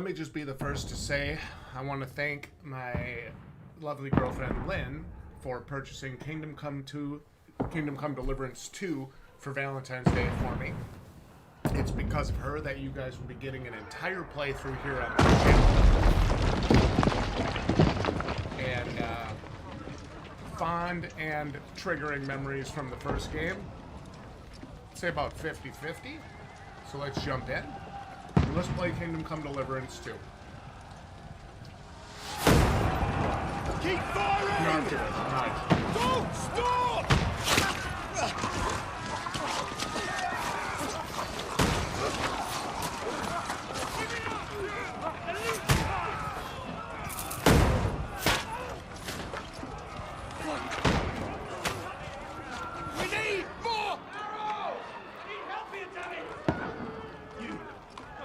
let me just be the first to say I want to thank my lovely girlfriend Lynn for purchasing Kingdom Come Deliverance 2 for Valentine's Day for me. It's because of her that you guys will be getting an entire playthrough here on the channel. And fond and triggering memories from the first game. I'd say about 50-50. So let's jump in. Let's play Kingdom Come Deliverance 2. Keep firing! Nice. Don't stop! We need more! Need help here, Daddy! You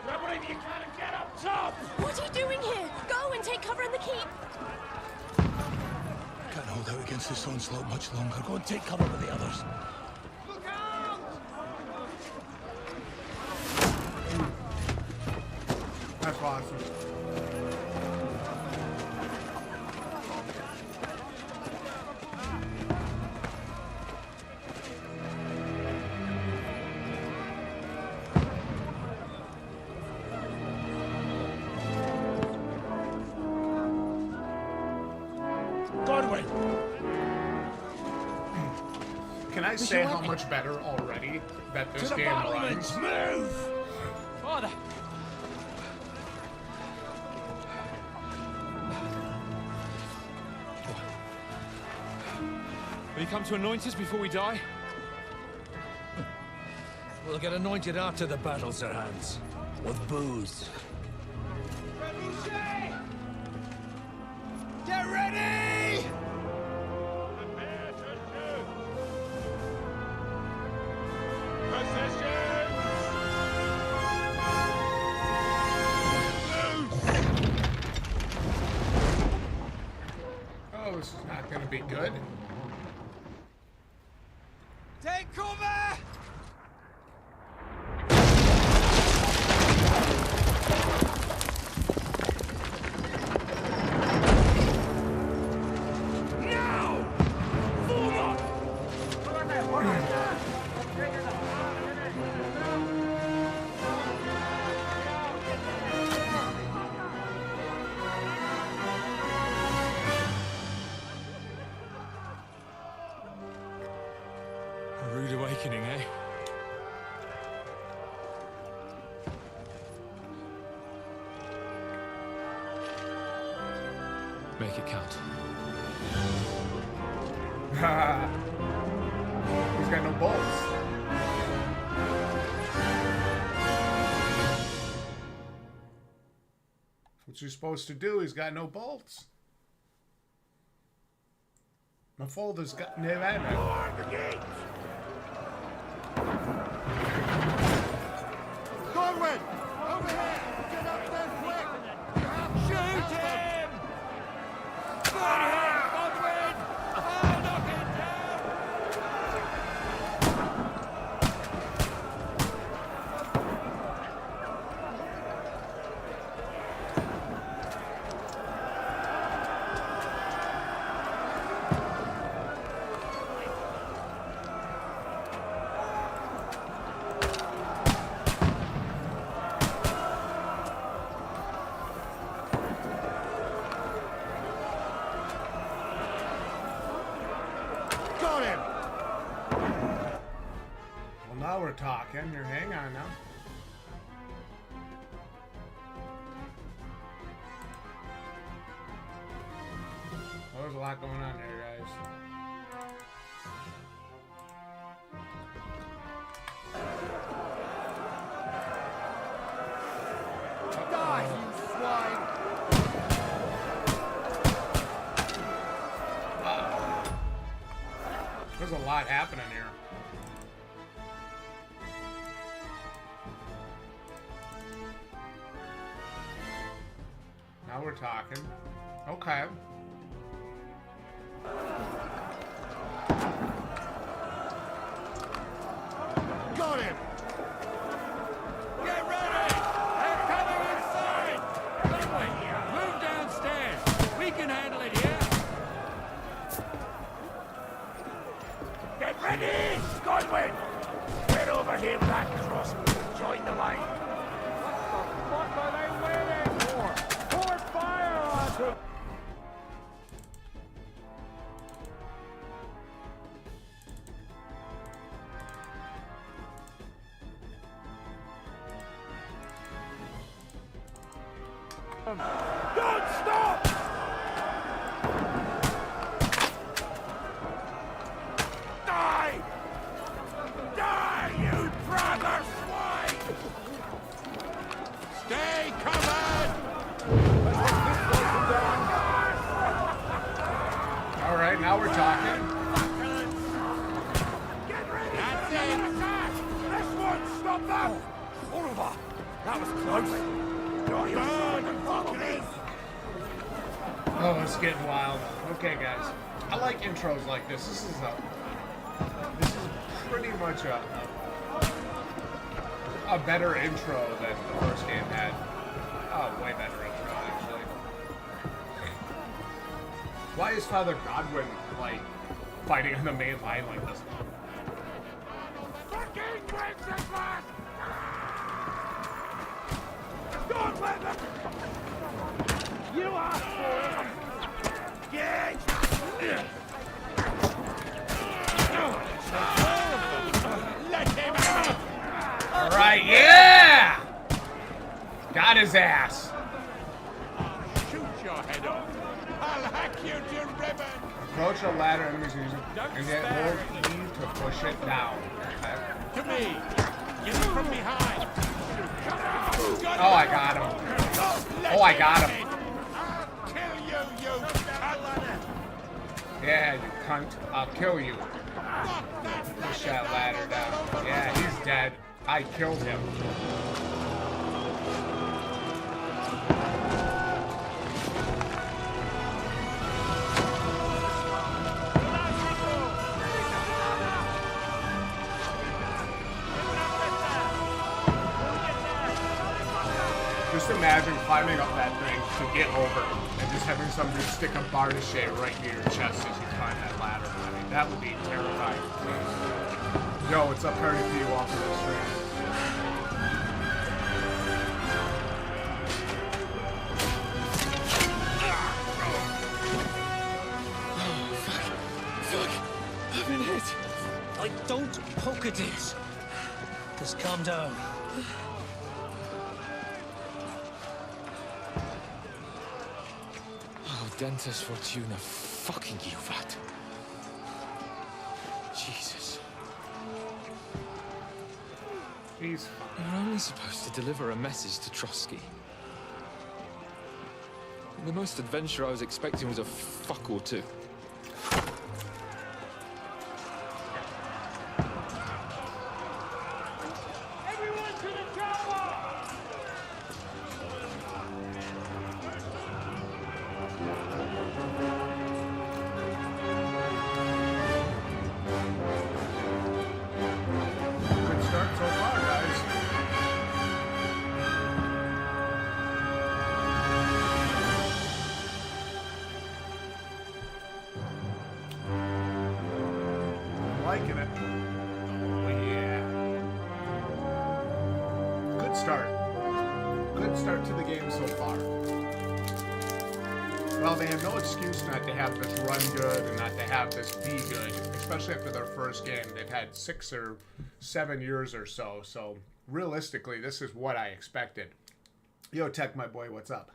grab whatever you can and get up top! What are you doing here? Go and take cover in the keep. Can't hold out against this onslaught much longer. Go and take cover with the others. Look out! That's awesome. Godwin! Can I say how much better already that this game runs? Move! Father! Will you come to anoint us before we die? We'll get anointed after the battles are hands. With booze. Get ready! Oh, this is not going to be good. Take cover! Now! Form up! A rude awakening, eh? Make it count. He's got no bolts. What you're supposed to do, he's got no bolts. My folder's got no ammo. Godwin! Over here! Get up there quick! Shoot him! Burn him, Godwin! I'll knock him down! Got him! Well, now we're talking. You're hang on now. Well, there's a lot going on there, guys. Die, you swine! There's a lot happening here. Now we're talking. Okay. Got him! Get ready! They're coming inside! win! Get over here with that crossbow. Join the line. What are they waiting for? Pour fire onto... Don't stop! Die! Die, you brother swine! Stay covered! All right, now we're talking. Get ready! That's it! This one! Stop that! Horrible! That was close! Oh, it's getting wild. Okay, guys. I like intros like this. This is pretty much a better intro than the first game had. Oh, way better intro, actually. Why is Father Godwin, like, fighting on the main line like this? Fucking Wenceslas! Don't let them... You asked for it! Get! Let him out! All right, yeah! Got his ass. Shoot your head off! I'll hack you to ribbon! Approach a ladder enemies using, and then hold E to push it down. Okay. To me! Get him from behind! Oh, I got him. Oh, I got him. I'll kill you, you cunt! Yeah, you cunt. I'll kill you. Push that ladder down. Yeah, he's dead. I killed him. Just imagine climbing up that thing to get over and just having somebody stick a bardache right near your chest as you climb that ladder. I mean, that would be terrifying. Yo, what's up, Party P? Welcome to the stream. Fuck! I've been hit! Like, don't poke at it. Just calm down. Oh, Dentes Fortuna, fucking you, that. Jesus. He's You're only supposed to deliver a message to Trotsky. The most adventure I was expecting was a fuck or two. Everyone to the chopper! good start so far, guys. I'm liking it. Oh, yeah. Good start. Good start to the game so far. Well, they have no excuse not to have this run good and not to have this be good, especially after their first game. They've had 6 or 7 years or so, so realistically, this is what I expected. Yo, Tech, my boy, what's up?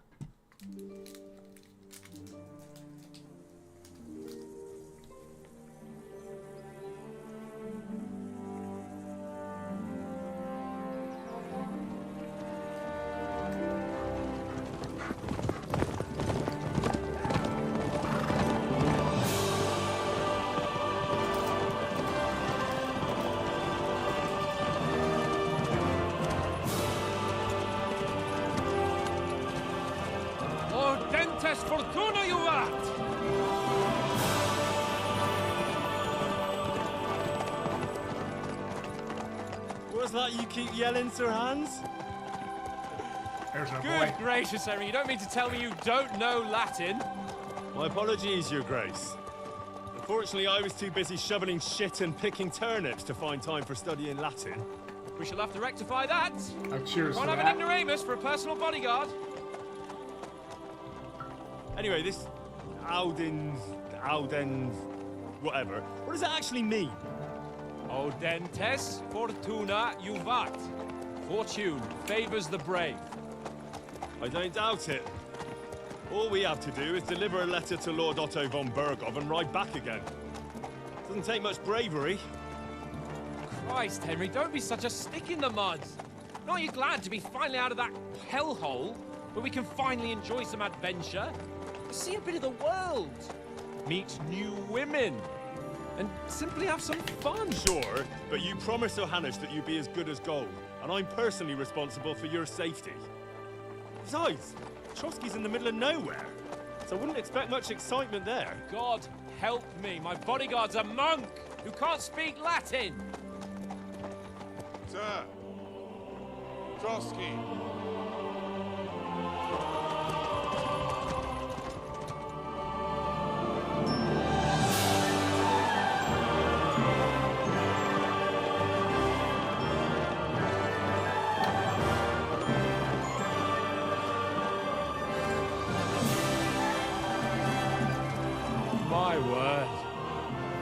Oh, Dentes Fortuna, you rat! What's that you keep yelling, Sir Hans? There's my Good boy. gracious, Harry, you don't mean to tell me you don't know Latin? My apologies, Your Grace. Unfortunately, I was too busy shoveling shit and picking turnips to find time for studying Latin. We shall have to rectify that. Cheers Can't for have an that. ignoramus for a personal bodyguard. Anyway, this Audens, whatever. What does it actually mean? Audentes fortuna juvat. Fortune favors the brave. I don't doubt it. All we have to do is deliver a letter to Lord Otto von Bergov and ride back again. Doesn't take much bravery. Christ, Henry, don't be such a stick in the mud. Aren't you glad to be finally out of that hellhole where we can finally enjoy some adventure? See a bit of the world. Meet new women. And simply have some fun. Sure, but you promised Johannes that you'd be as good as gold, and I'm personally responsible for your safety. Besides, Trotsky's in the middle of nowhere, so I wouldn't expect much excitement there. God help me, my bodyguard's a monk who can't speak Latin. Sir! Trotsky! My word.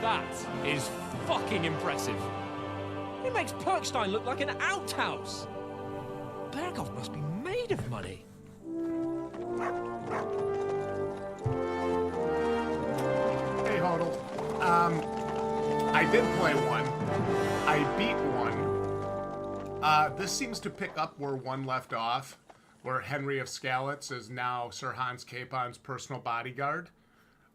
That is fucking impressive. It makes Perkstein look like an outhouse. Bergov must be made of money. Hey, Hodel. I did play one. I beat one. This seems to pick up where one left off, where Henry of Skalitz is now Sir Hans Capon's personal bodyguard.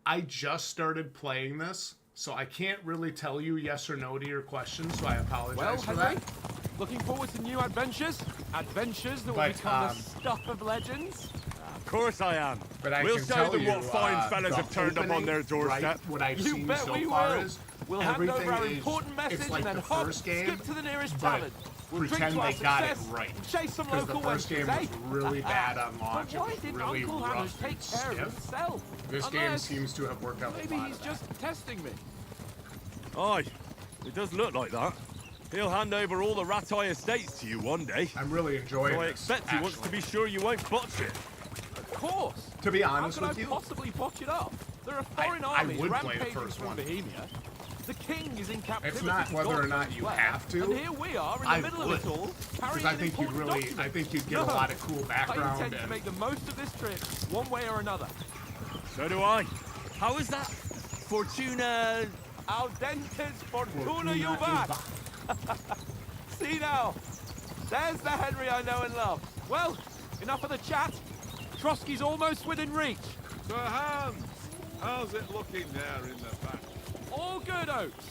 I just started playing this, so I can't really tell you yes or no to your question, so I apologize for Henry, that. looking forward to new adventures? Adventures that will But, become the stuff of legends? Of course I am. But I We'll can show tell them you, what fine fellas the have turned up on opening, their doorstep. Right, what I've You seen bet so we far will. is We'll hand everything over our is important message it's like and then the hop, first game, skip to the nearest but tavern. We'll drink pretend to our they got it success right. and chase some Because the local first game wenches, was eh? really bad on launch. But why It was didn't really Uncle Hannes rough take and care of stiff. himself? This game Unless seems to have worked out a maybe lot he's of that. just testing me. Aye, it does look like that. He'll hand over all the Ratai estates to you one day. I'm really enjoying So I this, expect he wants to actually. be sure you won't botch it. Of course. To be How honest could with I you, possibly botch it up? There are foreign I armies would play the rampaging first through one. Bohemia. The king is in captivity. it's not to whether or God not you knows have where. to. And here we are in I the middle would. of it all, Because carrying I an think you'd important really, document. I think you'd get No. a lot of cool I background intend to and make the most of this trip, one way or another. So do I. How is that? Fortuna... Audentes fortuna Fortuna juvat. See now, there's the Henry I know and love. Well, enough of the chat. Trotsky's almost within reach. Sir Hans! How's it looking there in the back? All good, Oaks.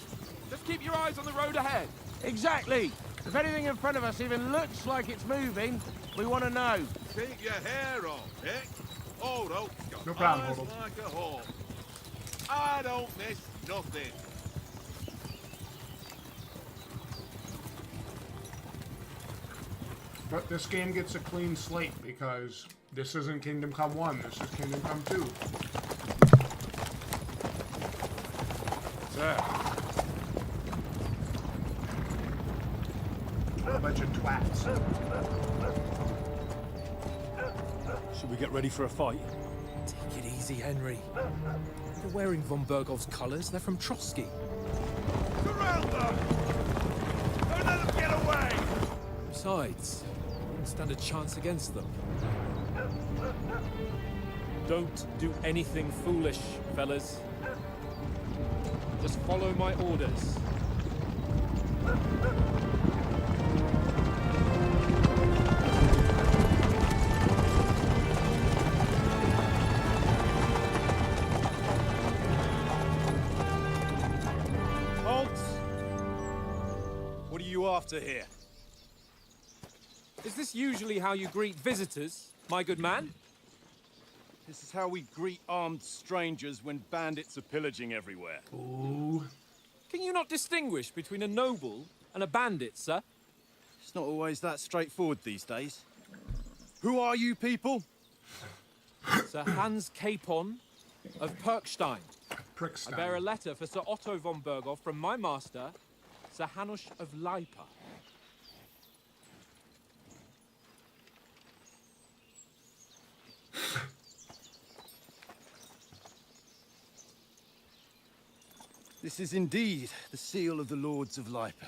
Just keep your eyes on the road ahead. Exactly. If anything in front of us even looks like it's moving, we want to know. Keep your hair on, Dick. Old Oak's got No problem, eyes Hoddle. like a hawk. I don't miss nothing. But this game gets a clean slate because this isn't Kingdom Come 1, this is Kingdom Come 2. Sir. A bunch of twats. Should we get ready for a fight? Take it easy, Henry. You're wearing von Bergov's colours. They're from Trotsky. Surround them! Don't let them get away! Besides, you wouldn't stand a chance against them. Don't do anything foolish, fellas. Just follow my orders. Halt! What are you after here? Is this usually how you greet visitors, my good man? This is how we greet armed strangers when bandits are pillaging everywhere. Ooh. Can you not distinguish between a noble and a bandit, sir? It's not always that straightforward these days. Who are you people? Sir Hans Capon of Perkstein. Prick I style. bear a letter for Sir Otto von Berghoff from my master, Sir Hanush of Lipa. This is indeed the seal of the Lords of Lipa.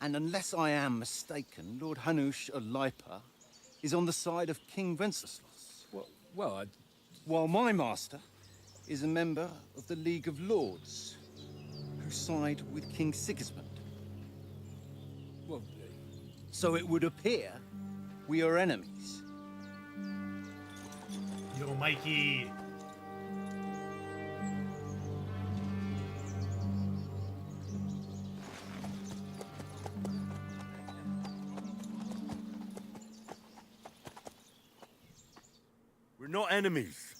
And unless I am mistaken, Lord Hanush of Lipa is on the side of King Wenceslas. Well, While my master is a member of the League of Lords, who side with King Sigismund. well, So it would appear we are enemies. Yo, Mikey. We're not enemies.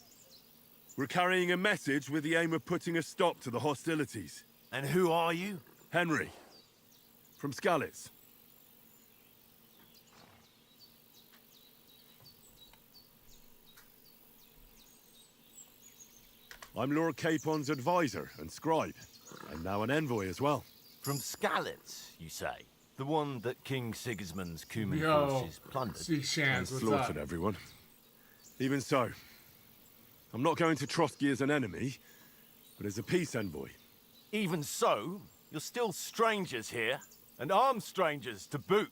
We're carrying a message with the aim of putting a stop to the hostilities. And who are you? Henry, from Skalitz. I'm Lord Capon's advisor and scribe, and now an envoy as well. From Skalitz, you say? The one that King Sigismund's Cuman Yo, forces plundered? see And Shans, what's slaughtered up? everyone. Even so, I'm not going to Trotsky as an enemy, but as a peace envoy. Even so, you're still strangers here, and armed strangers to boot.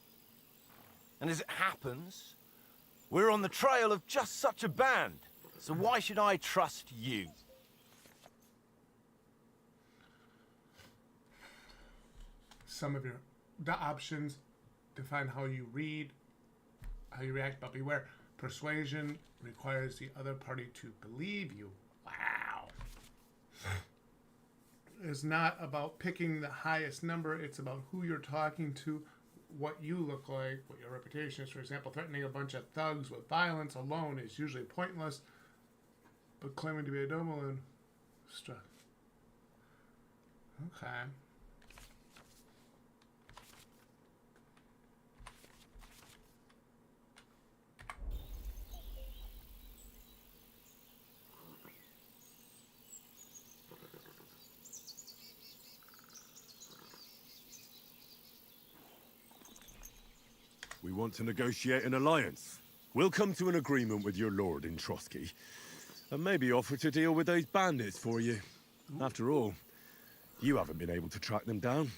And as it happens, we're on the trail of just such a band. So why should I trust you? Some of the options define how you read, how you react, but beware. Persuasion requires the other party to believe you. Wow. It's not about picking the highest number. It's about who you're talking to, what you look like, what your reputation is. For example, threatening a bunch of thugs with violence alone is usually pointless, but claiming to be a nobleman, struck. Okay. We want to negotiate an alliance. We'll come to an agreement with your lord in Trotsky, and maybe offer to deal with those bandits for you. After all, you haven't been able to track them down.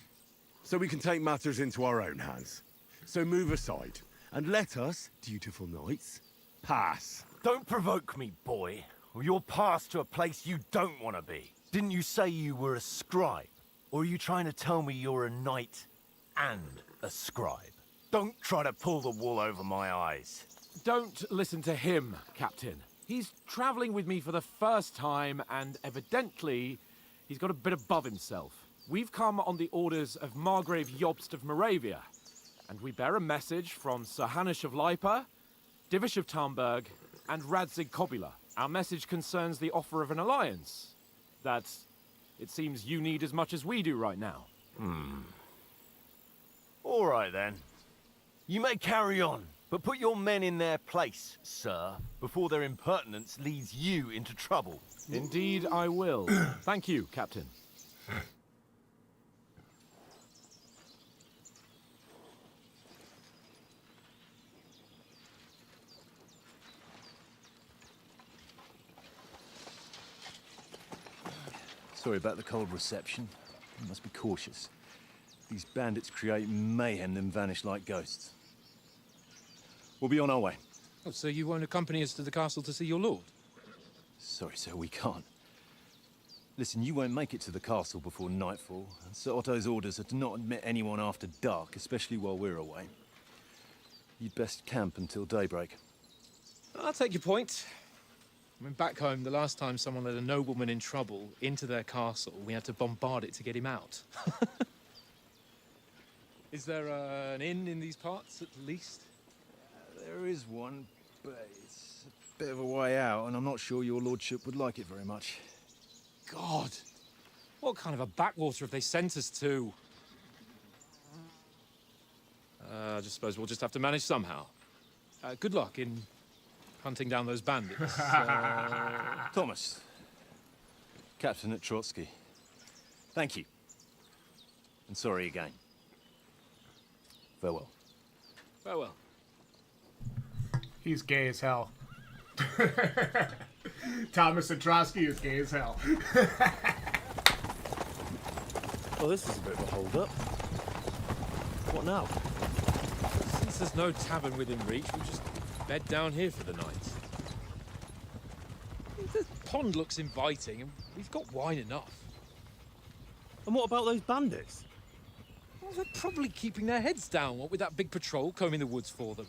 So we can take matters into our own hands. So move aside, and let us, dutiful knights, pass. Don't provoke me, boy, or you'll pass to a place you don't want to be. Didn't you say you were a scribe? Or are you trying to tell me you're a knight and a scribe? Don't try to pull the wool over my eyes. Don't listen to him, Captain. He's traveling with me for the first time, and evidently, he's got a bit above himself. We've come on the orders of Margrave Jobst of Moravia, and we bear a message from Sir Hanush of Lipa, Divish of Tarnberg, and Radzig Kobula. Our message concerns the offer of an alliance that it seems you need as much as we do right now. All right, then. You may carry on, but put your men in their place, sir, before their impertinence leads you into trouble. Indeed, I will. Thank you, Captain. Sorry about the cold reception. You must be cautious. These bandits create mayhem, then vanish like ghosts. We'll be on our way. oh, so you won't accompany us to the castle to see your lord? Sorry, sir, we can't. Listen, you won't make it to the castle before nightfall, and Sir Otto's orders are to not admit anyone after dark, especially while we're away. You'd best camp until daybreak. I'll take your point. I mean, back home, the last time someone let a nobleman in trouble into their castle, we had to bombard it to get him out. Is there an inn in these parts, at least? There is one, but it's a bit of a way out, and I'm not sure your lordship would like it very much. God! What kind of a backwater have they sent us to? I just suppose we'll just have to manage somehow. Good luck in hunting down those bandits. Thomas, Captain at Trotsky. Thank you. And sorry again. Farewell. Farewell. He's gay as hell. Thomas Atrosky is gay as hell. Well, this is a bit of a hold-up. What now? Since there's no tavern within reach, we'll just bed down here for the night. The pond looks inviting, and we've got wine enough. And what about those bandits? Well, they're probably keeping their heads down, what with that big patrol combing the woods for them.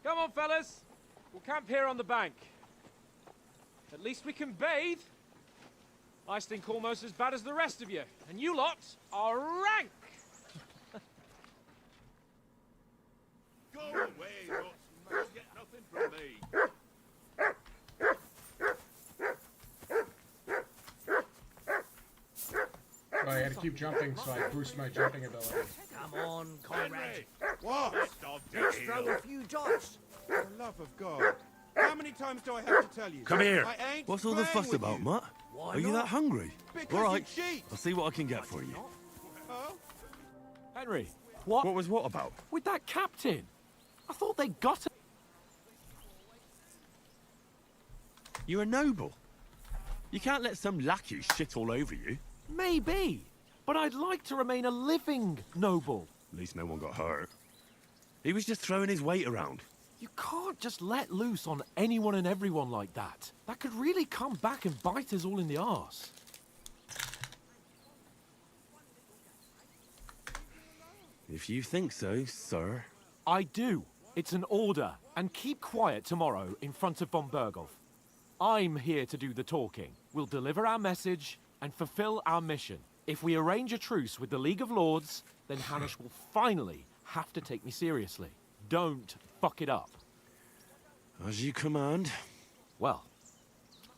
Come on, fellas. We'll camp here on the bank. At least we can bathe. I stink almost as bad as the rest of you, and you lot are rank. Go away, Dutch. You'll get nothing from me. Well, I had to keep jumping, so I boost my jumping ability. Come on, comrade. What? Let's throw a few dice. For the love of God. How many times do I have to tell you? Come here. I ain't What's all the playing fuss with about, you. Mutt? Why Are you not? that hungry? Because All right, you cheat. I'll see what I can get for you. Huh? Henry, what? What was what about? With that captain? I thought they got it. You're a noble. You can't let some lackey shit all over you. Maybe, but I'd like to remain a living noble. At least no one got hurt. He was just throwing his weight around. You can't just let loose on anyone and everyone like that. That could really come back and bite us all in the arse. If you think so, sir. I do. It's an order. And keep quiet tomorrow in front of von Berghoff. I'm here to do the talking. We'll deliver our message and fulfill our mission. If we arrange a truce with the League of Lords, then Hanush will finally have to take me seriously. Don't fuck it up. As you command. Well,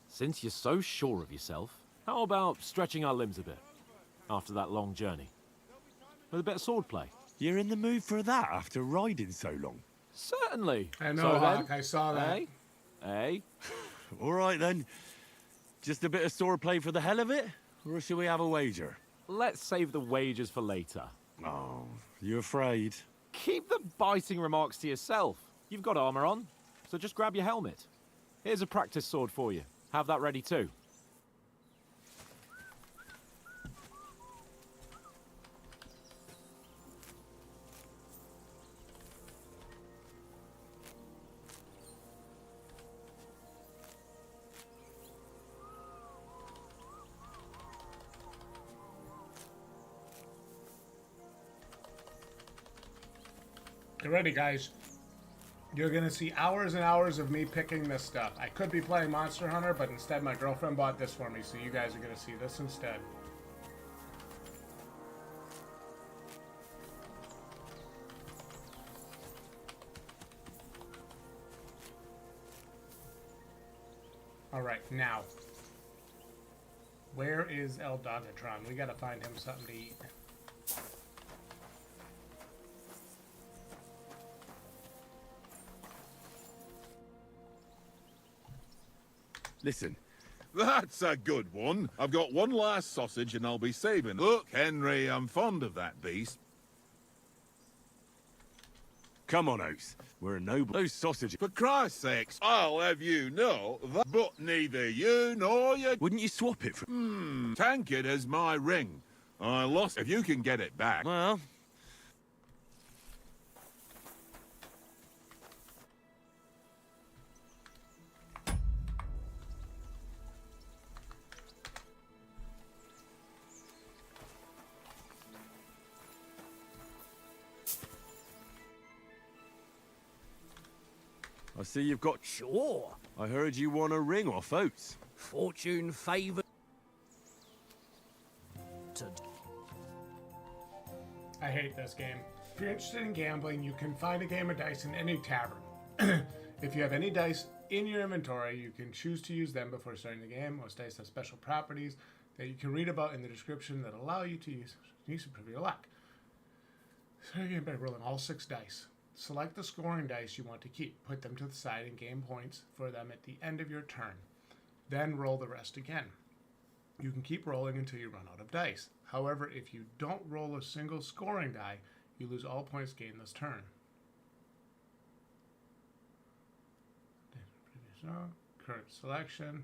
since you're so sure of yourself, how about stretching our limbs a bit after that long journey? With a bit of swordplay. You're in the mood for that after riding so long? Certainly. I know, So Hawk, then, I saw that. Eh? All right, then. Just a bit of swordplay for the hell of it? Or shall we have a wager? Let's save the wagers for later. Oh, you afraid? Keep the biting remarks to yourself. You've got armor on, so just grab your helmet. Here's a practice sword for you. Have that ready too. Get ready, guys. You're gonna see hours and hours of me picking this stuff. I could be playing Monster Hunter, but instead my girlfriend bought this for me, so you guys are gonna see this instead. Alright, now. Where is El Dogatron? We gotta find him something to eat. Listen, That's a good one. I've got one last sausage and I'll be saving. Look, Henry, I'm fond of that beast. come on, Oates. We're a noble. Those sausages. For Christ's sakes, I'll have you know that. But neither you nor your Wouldn't you swap it for... tankard has my ring. I lost. If you can get it back. Well... I see you've got... Sure. I heard you won a ring off Oates. Fortune favoured. I hate this game. If you're interested in gambling, you can find a game of dice in any tavern. If you have any dice in your inventory, you can choose to use them before starting the game. Most dice have special properties that you can read about in the description that allow you to use to improve your luck. So you get by rolling all 6 dice. Select the scoring dice you want to keep. Put them to the side and gain points for them at the end of your turn. Then roll the rest again. You can keep rolling until you run out of dice. However, if you don't roll a single scoring die, you lose all points gained this turn. Current selection.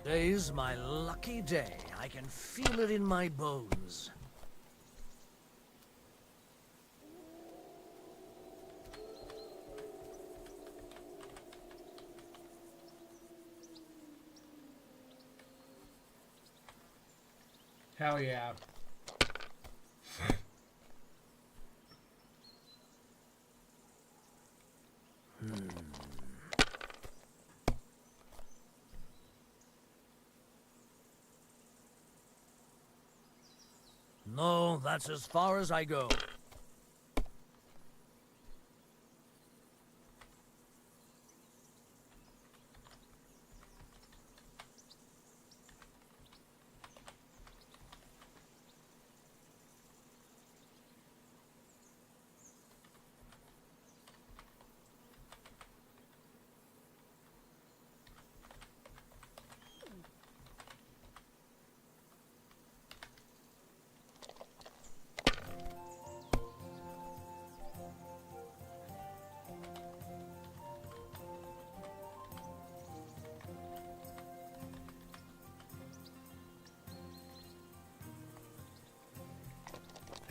Today's my lucky day. I can feel it in my bones. Hell yeah. No, that's as far as I go.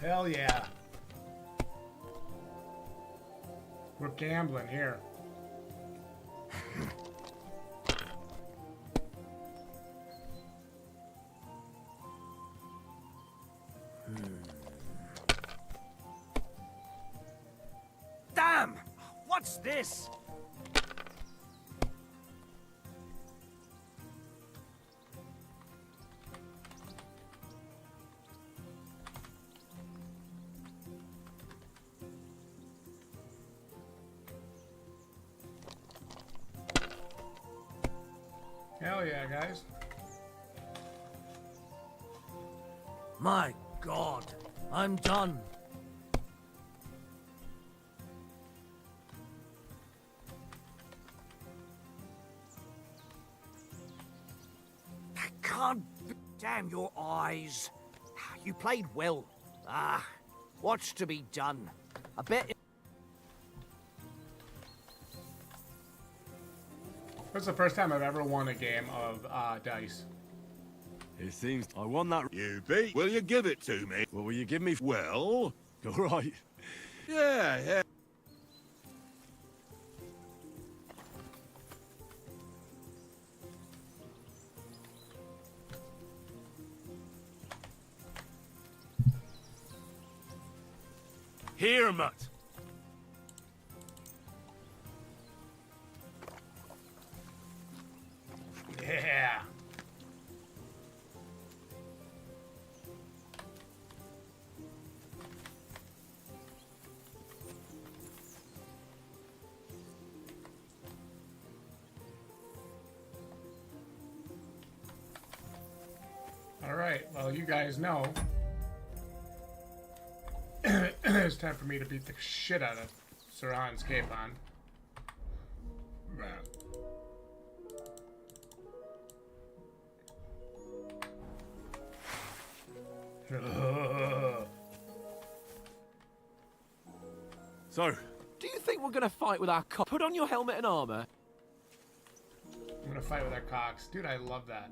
Hell yeah. We're gambling here. Damn! What's this? Hell yeah, guys. My God, I'm done. I can't... Damn your eyes. You played well. What's to be done? I bet... That's the first time I've ever won a game of dice. It seems I won that. You beat. Will you give it to me? Well, will you give me? Well, all right. Yeah. Here, mutt. Yeah. All right, well, you guys know it's time for me to beat the shit out of Sir Hans Capon. So, do you think we're gonna fight with our Put on your helmet and armor. I'm gonna fight with our cocks. Dude, I love that.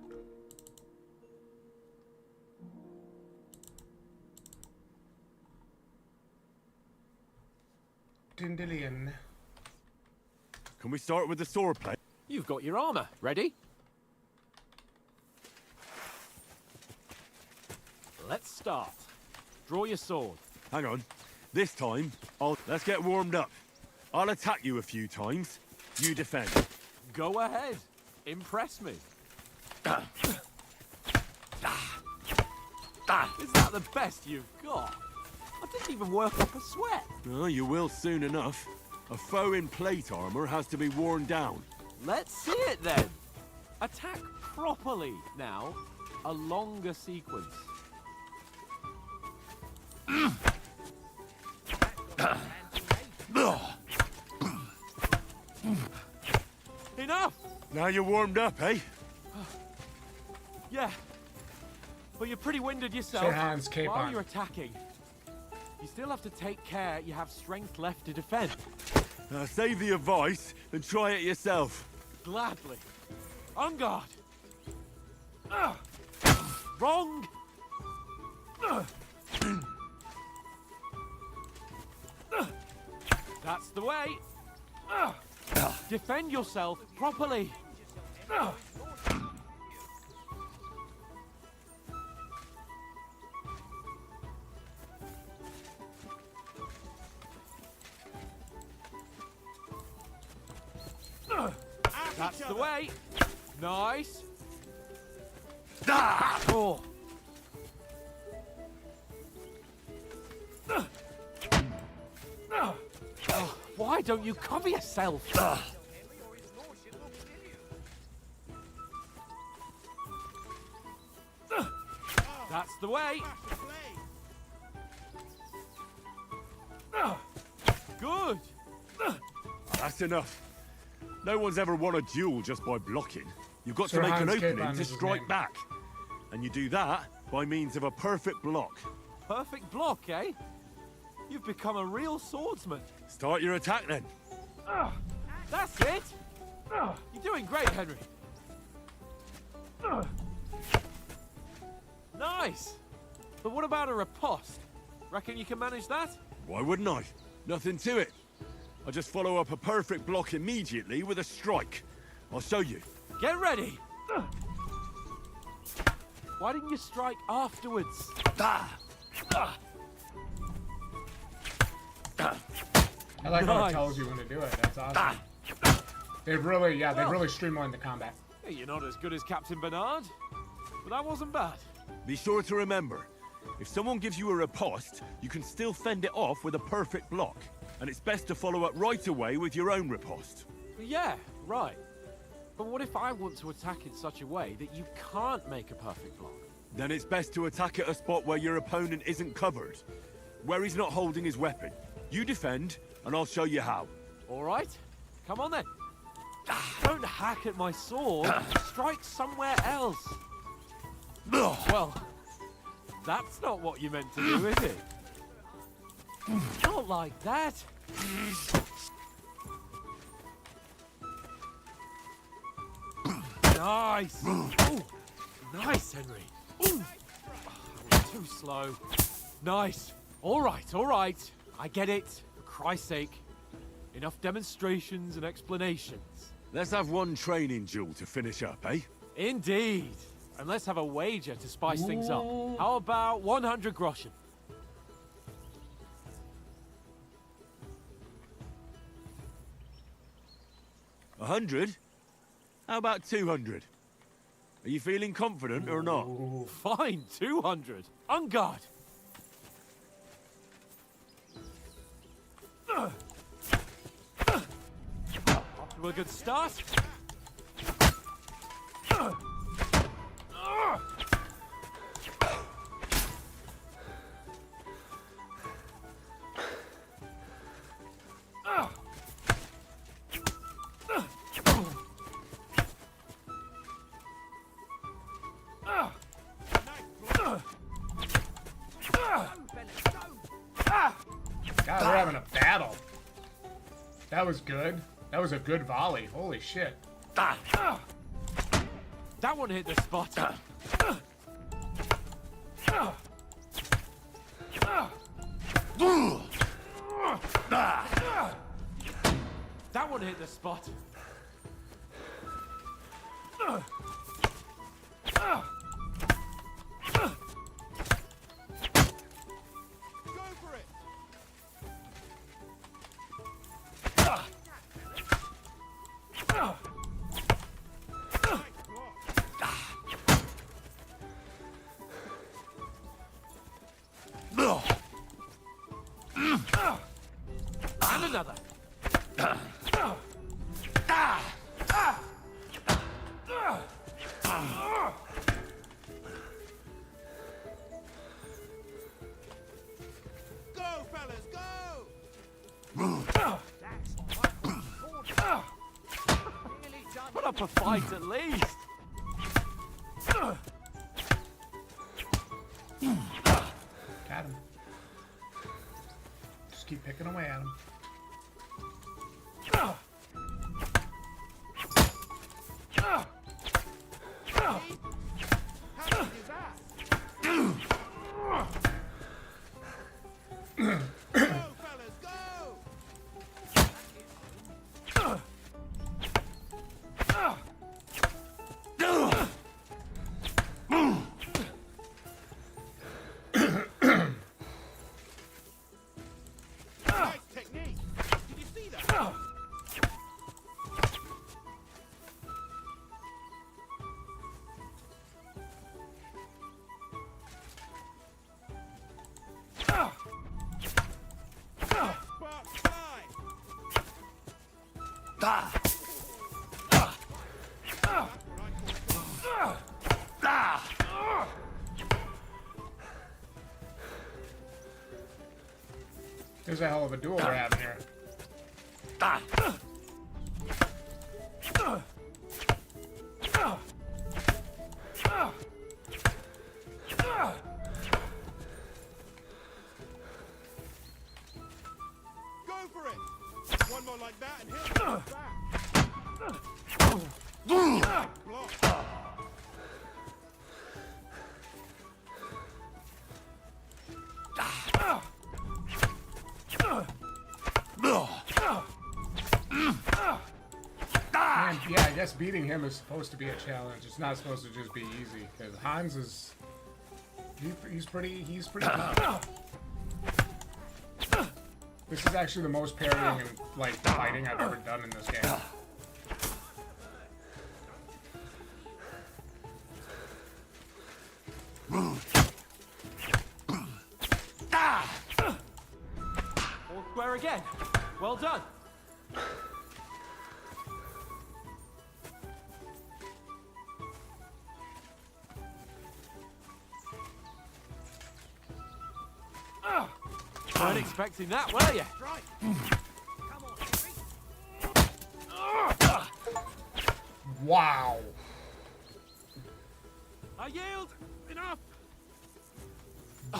Dandelion. Can we start with the sword play? You've got your armor. Ready? Let's start. Draw your sword. Hang on. This time, let's get warmed up. I'll attack you a few times. You defend. Go ahead. Impress me. Is that the best you've got? I didn't even work up a sweat. Oh, you will soon enough. A foe in plate armor has to be worn down. Let's see it then. Attack properly now. A longer sequence. Enough! Now you're warmed up, eh? Yeah. But you're pretty winded yourself. Sir Hans, cape While on. you're attacking, you still have to take care you have strength left to defend. Save the advice and try it yourself. Gladly. On guard. Wrong. That's the way. Defend yourself properly. That's the way. Nice. Oh. Why don't you cover yourself? That's the way. Good. That's enough. No one's ever won a duel just by blocking. You've got Sir to make an Hans opening Cape to is his strike name. back. And you do that by means of a perfect block. Perfect block, eh? You've become a real swordsman. Start your attack then. That's it. You're doing great, Henry. Nice. But what about a riposte? Reckon you can manage that? Why wouldn't I? Nothing to it. I just follow up a perfect block immediately with a strike. I'll show you. Get ready. Why didn't you strike afterwards? I like how Nice. it tells you when to do it. That's awesome. They've really streamlined the combat. Hey, you're not as good as Captain Bernard, but that wasn't bad. Be sure to remember, if someone gives you a riposte, you can still fend it off with a perfect block. And it's best to follow up right away with your own riposte. Yeah, right. But what if I want to attack in such a way that you can't make a perfect block? Then it's best to attack at a spot where your opponent isn't covered, where he's not holding his weapon. You defend, and I'll show you how. All right, come on then. Don't hack at my sword. Strike somewhere else. Well, that's not what you meant to do, is it? Not like that. Nice. Ooh, nice, Henry. Ooh. That was too slow. Nice. All right. I get it. For Christ's sake. Enough demonstrations and explanations. Let's have one training duel to finish up, eh? Indeed. And let's have a wager to spice things up. How about 100 groschen? $100? How about 200? Are you feeling confident or not? Fine, 200. On guard. Off to a good start. God, we're having a battle. That was good. That was a good volley. Holy shit. That one hit the spot. That one hit the spot. And another. Go, fellas, go! Put up a fight at least. Got him. Just keep picking away at him. Nice technique. Did you see that? Sparks fly. There's a hell of a duel we're having here. Go for it. One more like that and hit him back. Block. Man, yeah, I guess beating him is supposed to be a challenge. It's not supposed to just be easy because Hans is he's pretty tough. This is actually the most parrying and like fighting I've ever done in this game. All square again. Well done. Weren't expecting that, were you? Wow. I yield. Enough.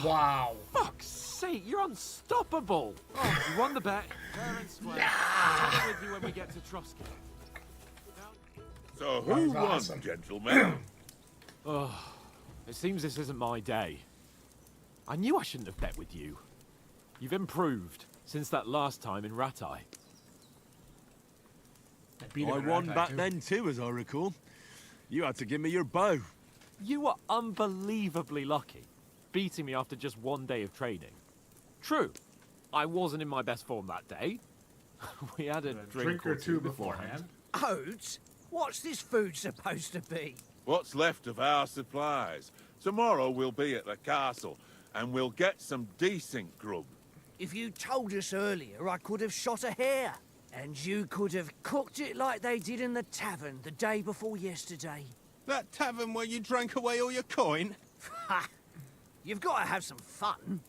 Wow. Fuck's sake, you're unstoppable. Oh, you won the bet. Fair and square. I'll be with you when we get to Trotsky. So That who was won, awesome. gentlemen? Oh, it seems this isn't my day. I knew I shouldn't have bet with you. You've improved since that last time in Ratai. I won back then too, as I recall. You had to give me your bow. You were unbelievably lucky, beating me after just one day of training. True, I wasn't in my best form that day. We had a drink or two beforehand. Oats? What's this food supposed to be? What's left of our supplies. Tomorrow we'll be at the castle, and we'll get some decent grub. If you told us earlier, I could have shot a hare. And you could have cooked it like they did in the tavern the day before yesterday. That tavern where you drank away all your coin? Ha! You've got to have some fun.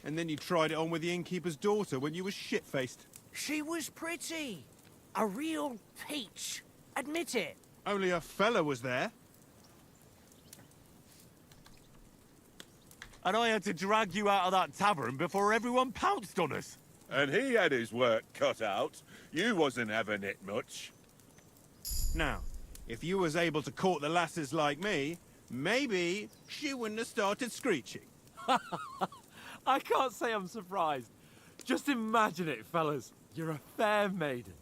And then you tried it on with the innkeeper's daughter when you were shit-faced. She was pretty. A real peach. Admit it. Only a fella was there. And I had to drag you out of that tavern before everyone pounced on us. And he had his work cut out. You wasn't having it much. Now, if you was able to court the lasses like me, maybe she wouldn't have started screeching. I can't say I'm surprised. Just imagine it, fellas. You're a fair maiden.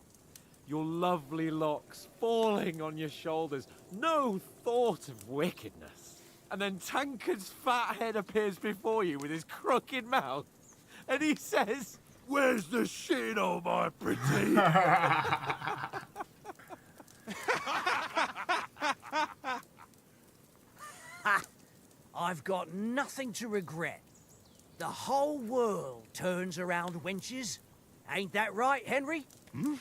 Your lovely locks falling on your shoulders. No thought of wickedness. And then Tankard's fat head appears before you with his crooked mouth. And he says, "Where's the shit, oh my pretty?" I've got nothing to regret. The whole world turns around wenches. Ain't that right, Henry? Hmm?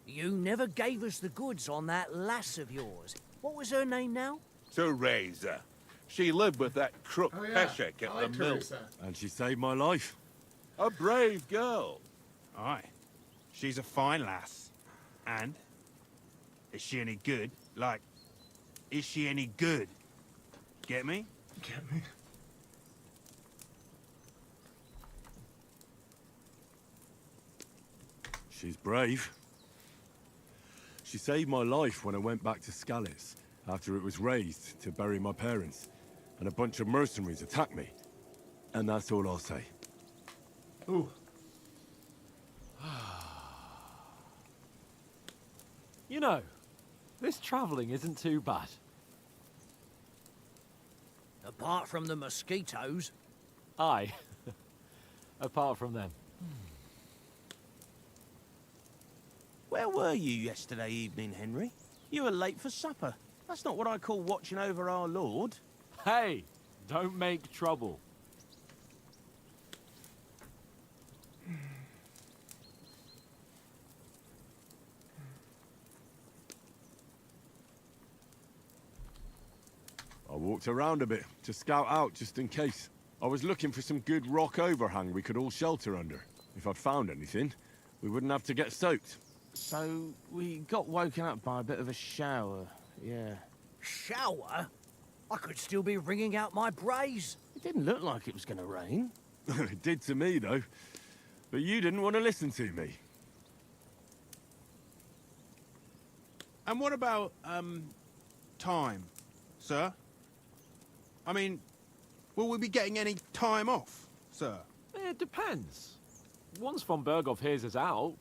You never gave us the goods on that lass of yours. What was her name now? Teresa. She lived with that crook Oh, yeah. Peshek at I like the mill. Teresa. And she saved my life. A brave girl. Aye. She's a fine lass. And? Is she any good? Like, is she any good? Get me? Get me? She's brave. She saved my life when I went back to Scallis after it was raised to bury my parents, and a bunch of mercenaries attacked me. And that's all I'll say. Ooh. You know, this travelling isn't too bad. Apart from the mosquitoes. Aye. Apart from them. Where were you yesterday evening, Henry? You were late for supper. That's not what I call watching over our Lord. Hey, don't make trouble. I walked around a bit to scout out just in case. I was looking for some good rock overhang we could all shelter under. If I'd found anything, we wouldn't have to get soaked. So, we got woken up by a bit of a shower, yeah. Shower? I could still be wringing out my brays. It didn't look like it was going to rain. It did to me, though. But you didn't want to listen to me. And what about, time, sir? I mean, will we be getting any time off, sir? It depends. Once von Berghoff hears us out,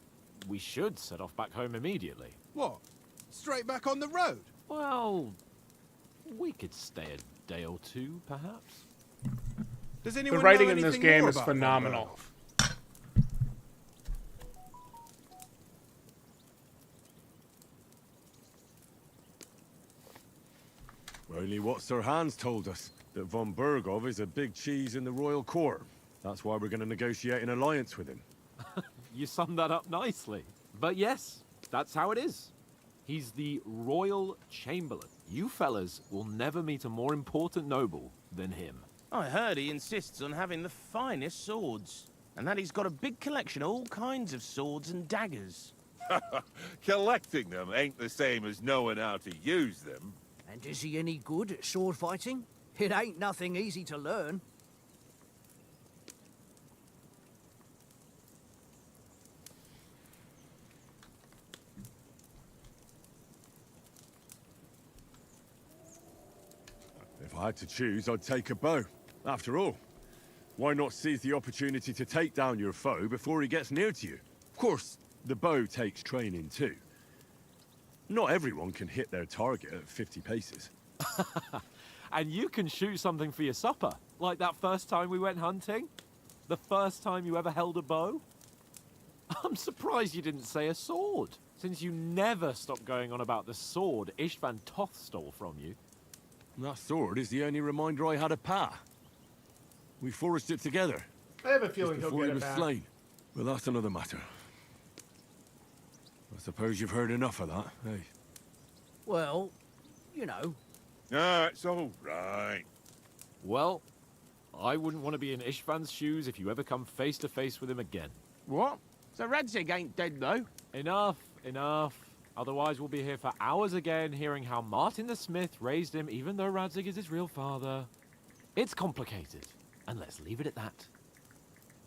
we should set off back home immediately. What? Straight back on the road? Well, we could stay a day or two, perhaps. Does The anyone writing know in this anything game more is about von phenomenal. Berghoff? Only what Sir Hans told us, that von Berghoff is a big cheese in the royal court. That's why we're going to negotiate an alliance with him. You summed that up nicely. But yes, that's how it is. He's the Royal Chamberlain. You fellas will never meet a more important noble than him. I heard he insists on having the finest swords. And that he's got a big collection of all kinds of swords and daggers. Collecting them ain't the same as knowing how to use them. And is he any good at sword fighting? It ain't nothing easy to learn. If I had to choose, I'd take a bow. After all, why not seize the opportunity to take down your foe before he gets near to you? Of course, the bow takes training too. Not everyone can hit their target at 50 paces. And you can shoot something for your supper, like that first time we went hunting? The first time you ever held a bow? I'm surprised you didn't say a sword, since you never stopped going on about the sword Ishvan Toth stole from you. That sword is the only reminder I had of Pa. We forged it together. I have a feeling he'll before get he it was back. slain. But that's another matter. I suppose you've heard enough of that, eh? Well, you know. It's all right. Well, I wouldn't want to be in Ishvan's shoes if you ever come face to face with him again. What? So Radzig ain't dead, though? Enough, enough. Otherwise we'll be here for hours again, hearing how Martin the Smith raised him, even though Radzig is his real father. It's complicated, and let's leave it at that.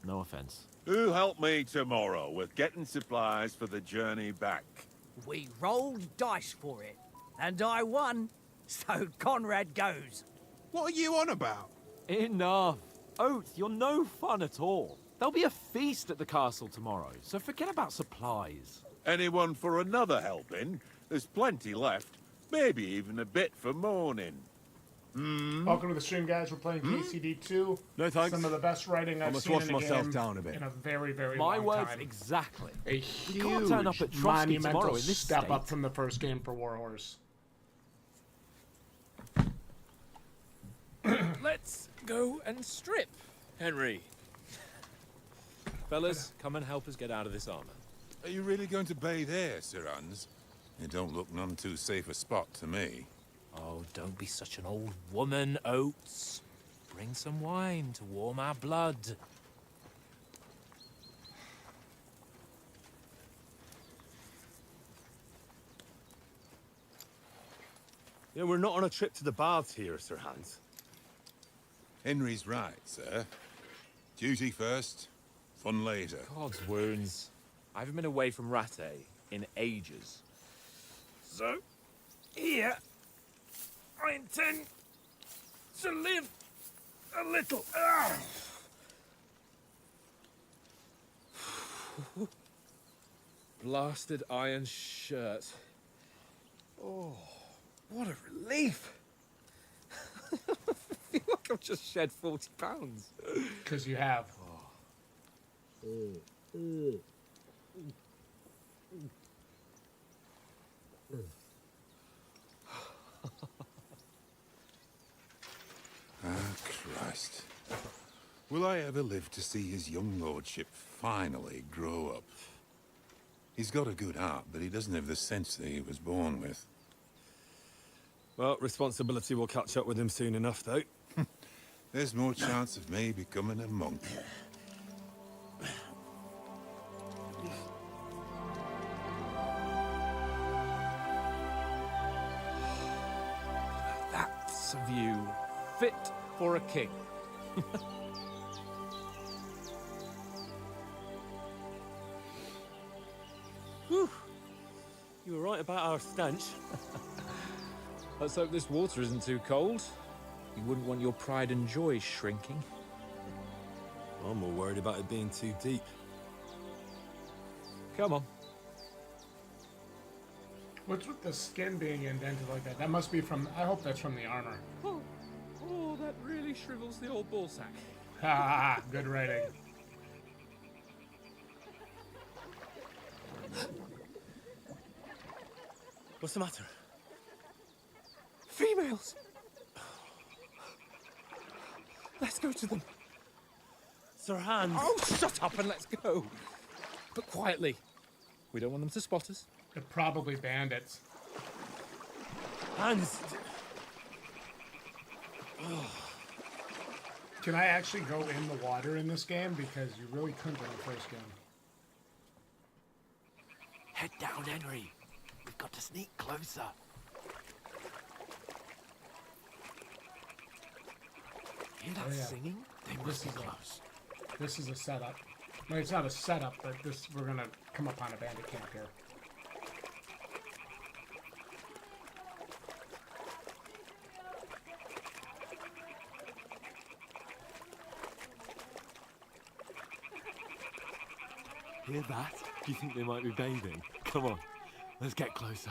No offense. Who help me tomorrow with getting supplies for the journey back? We rolled dice for it, and I won, so Conrad goes. What are you on about? Enough. Oath, you're no fun at all. There'll be a feast at the castle tomorrow, so forget about supplies. Anyone for another helping? There's plenty left. Maybe even a bit for morning. Welcome to the stream, guys. We're playing KCD2. No thanks. Some of the best writing I I've must seen wash in a myself game down a bit. in a very, very My long words time. exactly. A You huge, can't turn up at Trotsky monumental tomorrow in this step state. up from the first game for Warhorse. Let's go and strip, Henry. Fellas, come and help us get out of this armor. Are you really going to bathe here, Sir Hans? It don't look none too safe a spot to me. Oh, don't be such an old woman, Oates. Bring some wine to warm our blood. Yeah, we're not on a trip to the baths here, Sir Hans. Henry's right, sir. Duty first, fun later. God's wounds. I haven't been away from Rattay in ages. So, here, I intend to live a little. Blasted iron shirt. Oh, what a relief. I feel like I've just shed 40 pounds. Because you have. Ah, Christ. Will I ever live to see his young lordship finally grow up? He's got a good heart, but he doesn't have the sense that he was born with. Well, responsibility will catch up with him soon enough, though. There's more chance of me becoming a monk. That's a view fit for a king. Whew. You were right about our stench. Let's hope this water isn't too cold. You wouldn't want your pride and joy shrinking. I'm more worried about it being too deep. Come on. What's with the skin being indented like that? That must be from. I hope that's from the armor. Oh, that really shrivels the old ballsack. Ha! Good writing. What's the matter? Females! Let's go to them. Sir Hans. Oh, shut up and let's go. But quietly. We don't want them to spot us. They're probably bandits. Hans. Can I actually go in the water in this game? Because you really couldn't in the first game. Head down, Henry. We've got to sneak closer. Hear that singing? They must be close. This is a setup. I mean, it's not a setup, but we're gonna come up on a bandit camp here. Hear that? Do you think they might be bathing? Come on, let's get closer.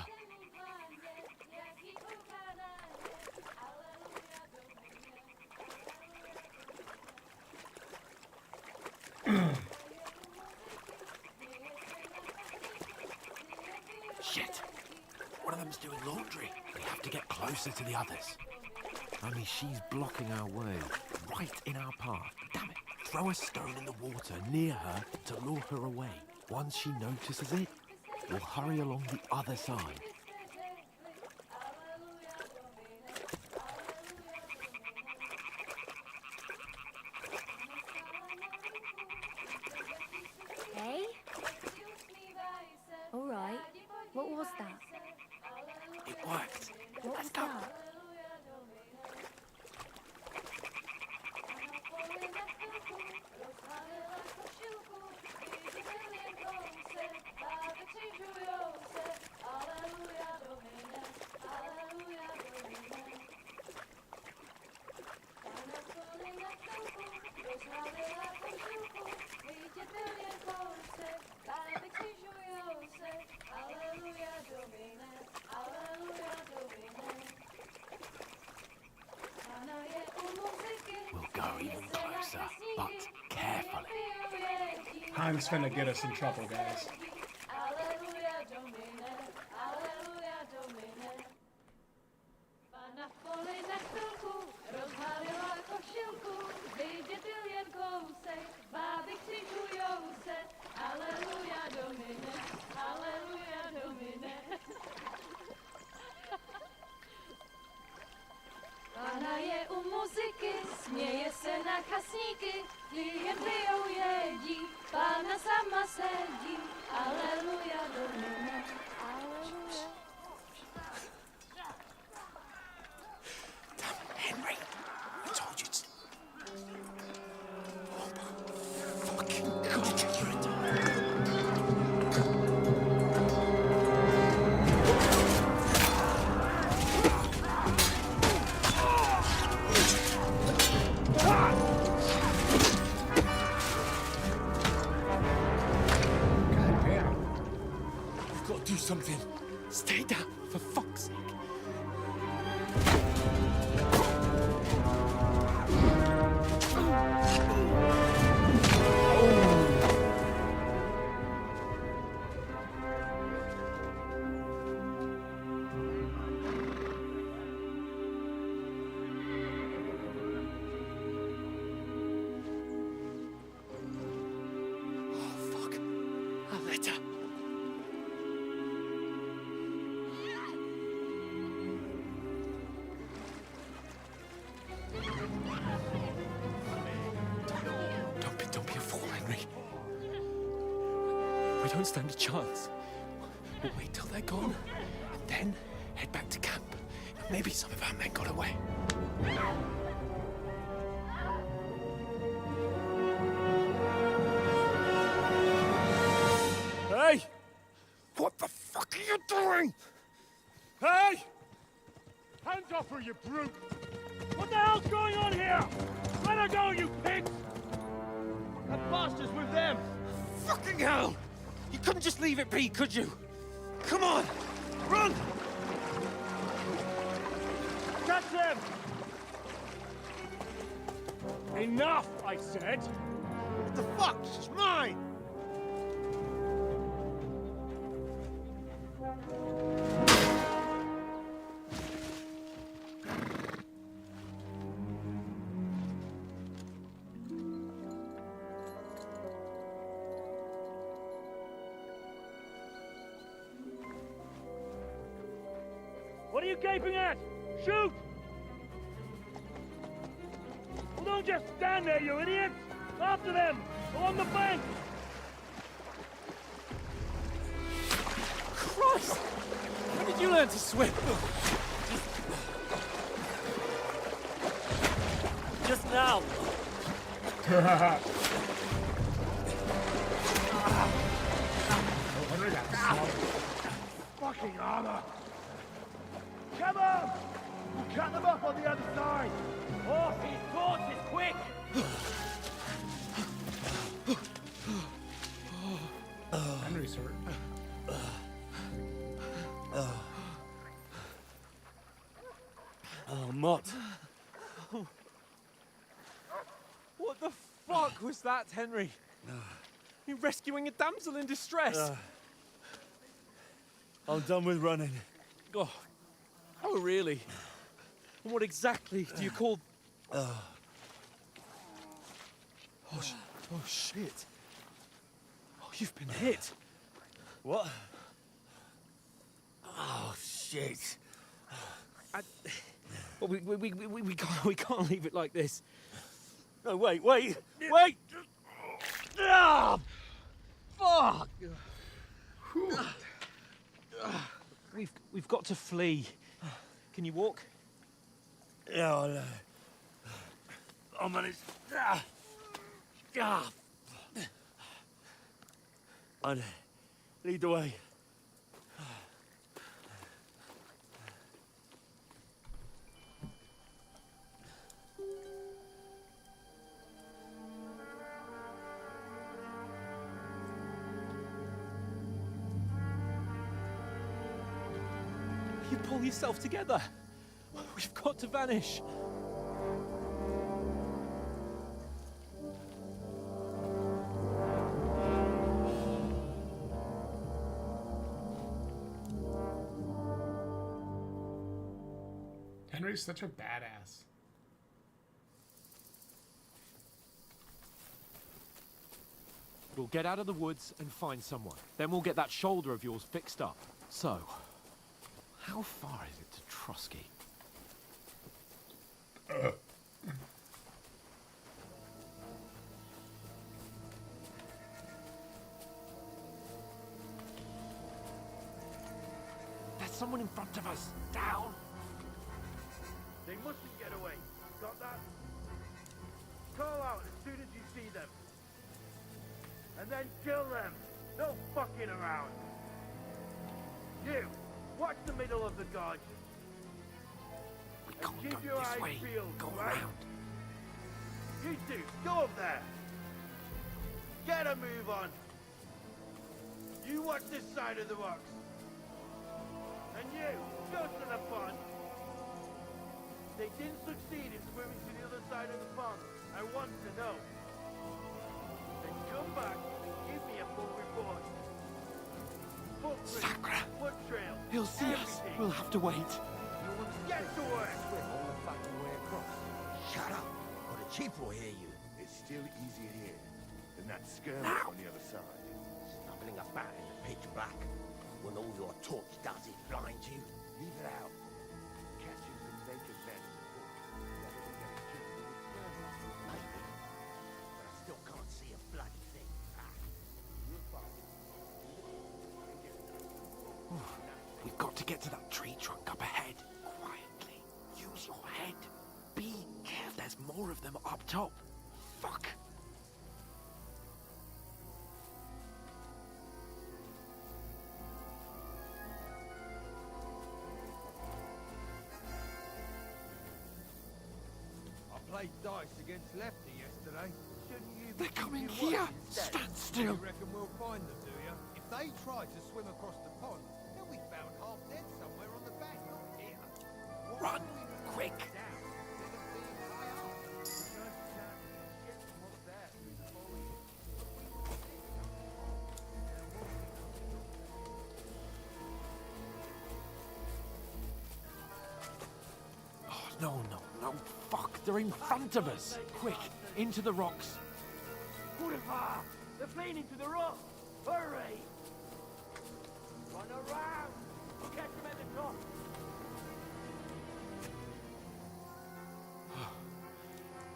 Shit! One of them's doing laundry. We have to get closer to the others. Only she's blocking our way, right in our path. Damn it! Throw a stone in the water near her to lure her away. Once she notices it, we'll hurry along the other side. Hey? All right. What was that? It worked. What was that? Han's finna get us in trouble, guys. Pana je u muzyky, směje se na chasníky, klient pijou jedí, Pána sama sedí, aleluja, domine, aleluja. Henry, I told you to... Oh my fucking God, you're a We've got to do something. Stay down, for fuck's sake. Don't be a fool, Henry. We don't stand a chance. We'll wait till they're gone, and then head back to camp. Maybe some of our men got away. Hey! What the fuck are you doing? Hey! Hands off her, you brute! What the hell's going on here? Let her go, you pigs! That bastard's with them! Fucking hell! You couldn't just leave it be, could you? Come on! Run! Catch them! Enough, I said! What the fuck? She's mine! What are you gaping at? Shoot! Well, don't just stand there, you idiots! After them! Along the bank! Christ! When did you learn to swim? Just now! Fucking armor! Come on! We'll cut them off on the other side! Off his torches, quick! Henry's hurt. Oh, Mott. What the fuck was that, Henry? You rescuing a damsel in distress? I'm done with running. Oh, really? And what exactly do you call... Oh, shit. Oh, you've been hit. What? Oh, shit. Well, we can't leave it like this. No, wait! Ah! Fuck! We've got to flee. Can you walk? Yeah, I'll manage. And lead the way. You pull yourself together. We've got to vanish. Henry's such a badass. We'll get out of the woods and find someone. Then we'll get that shoulder of yours fixed up. So, how far is it to Trusky? There's someone in front of us. Down! They mustn't get away. Got that? Call out as soon as you see them. And then kill them. No fucking around. You, watch the middle of the gorge. We can't keep go your this eyes way. peeled, Go right? around. You two, go up there. Get a move on. You watch this side of the rocks. And you, go to the pond. They didn't succeed in swimming to the other side of the pond. I want to know. Then come back and give me a full report. Footprints, foot trail, He'll see us. everything. We'll have to wait. Get to work. Swim all the fucking way across. Shut up, or the chief will hear you. It's still easier here than that skirmish on the other side. Stumbling about in the pitch black when all your torch does is blind you. Leave it out. Catching some naked men in the bush. Better than getting killed in the skirmish. Maybe, but I still can't see a bloody thing. You'll find it. We've got to get to that tree trunk up ahead. Quietly. Use your head. Be careful. There's more of them up top. Fuck. I played dice against Lefty yesterday. Shouldn't you be They're coming keeping here. watch instead? Stand still. You reckon we'll find them, do you? If they try to swim across the pond, they'll be found half dead somewhere on the bank, not here. Run, quick. Oh, no. Fuck, they're in front of us. Quick, into the rocks. Boulevard! They're fleeing into the rock! Hurry! Run around! Catch them at the top!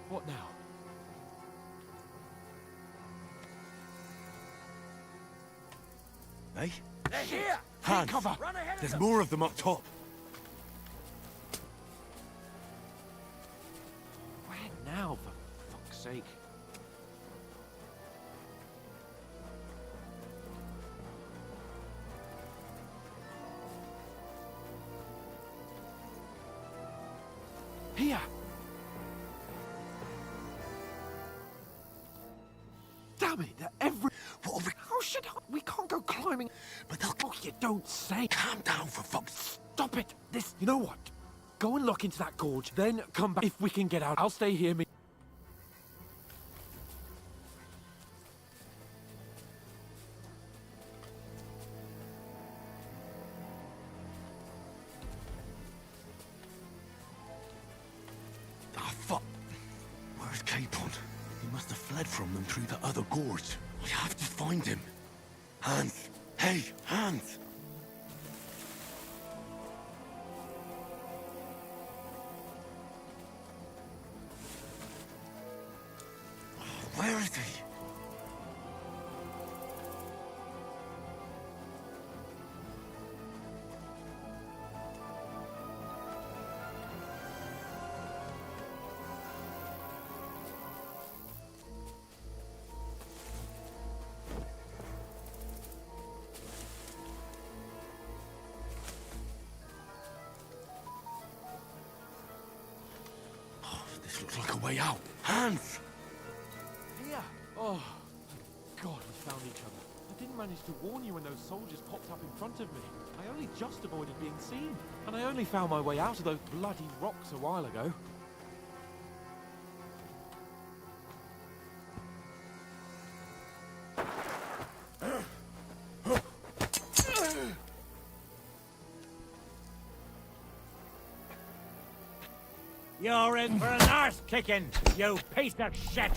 What now? Hey? They're here! Hans! cover! Run ahead of There's them! more of them up top. Where now, for fuck's sake? Here! Damn it, they're every... How should I... We can't go climbing... But they'll... Oh, you don't say. Calm down for fuck's... Stop it! This... You know what? Go and look into that gorge, then come back if we can get out. I'll stay here, me... Ah, fuck. Where's Capon? He must have fled from them through the other gorge. I have to find him. Hans! Hey, Hans! Where is he? This looks like a way out. Hans! Here! Oh, thank God we found each other. I didn't manage to warn you when those soldiers popped up in front of me. I only just avoided being seen. And I only found my way out of those bloody rocks a while ago. You're in for an arse kicking, you piece of shit!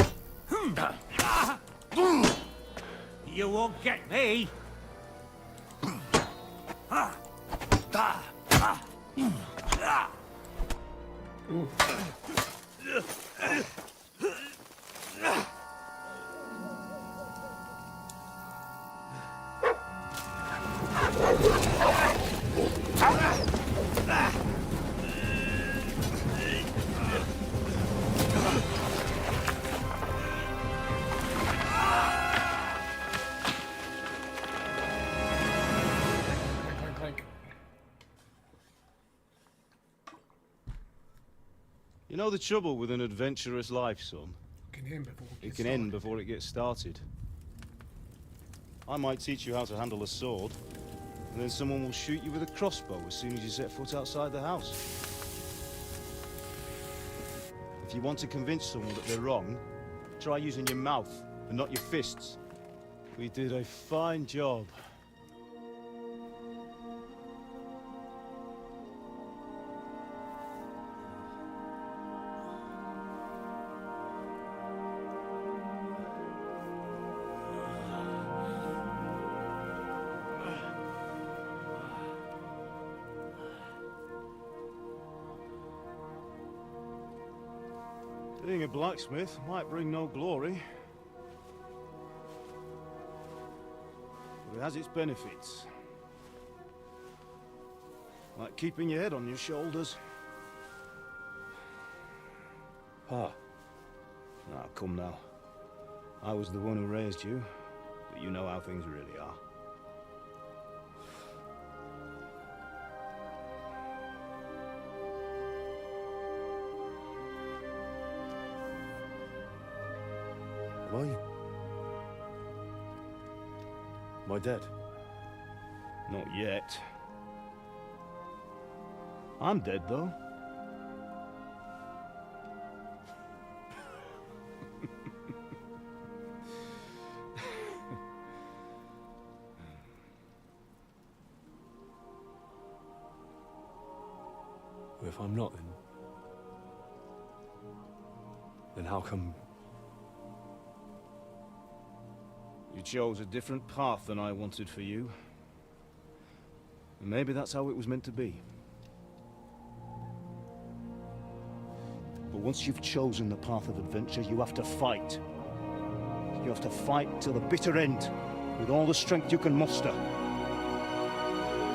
You won't get me! Clank, clank. You know the trouble with an adventurous life, son? It can end before it gets It can end before it gets started. I might teach you how to handle a sword, and then someone will shoot you with a crossbow as soon as you set foot outside the house. If you want to convince someone that they're wrong, try using your mouth and not your fists. We did a fine job. Being a blacksmith might bring no glory, but it has its benefits. Like keeping your head on your shoulders. Pa. Now, come now. I was the one who raised you, but you know how things really are. Am I dead? Not yet. I'm dead, though. If I'm not, then how come... You chose a different path than I wanted for you. And maybe that's how it was meant to be. But once you've chosen the path of adventure, you have to fight. You have to fight till the bitter end, with all the strength you can muster.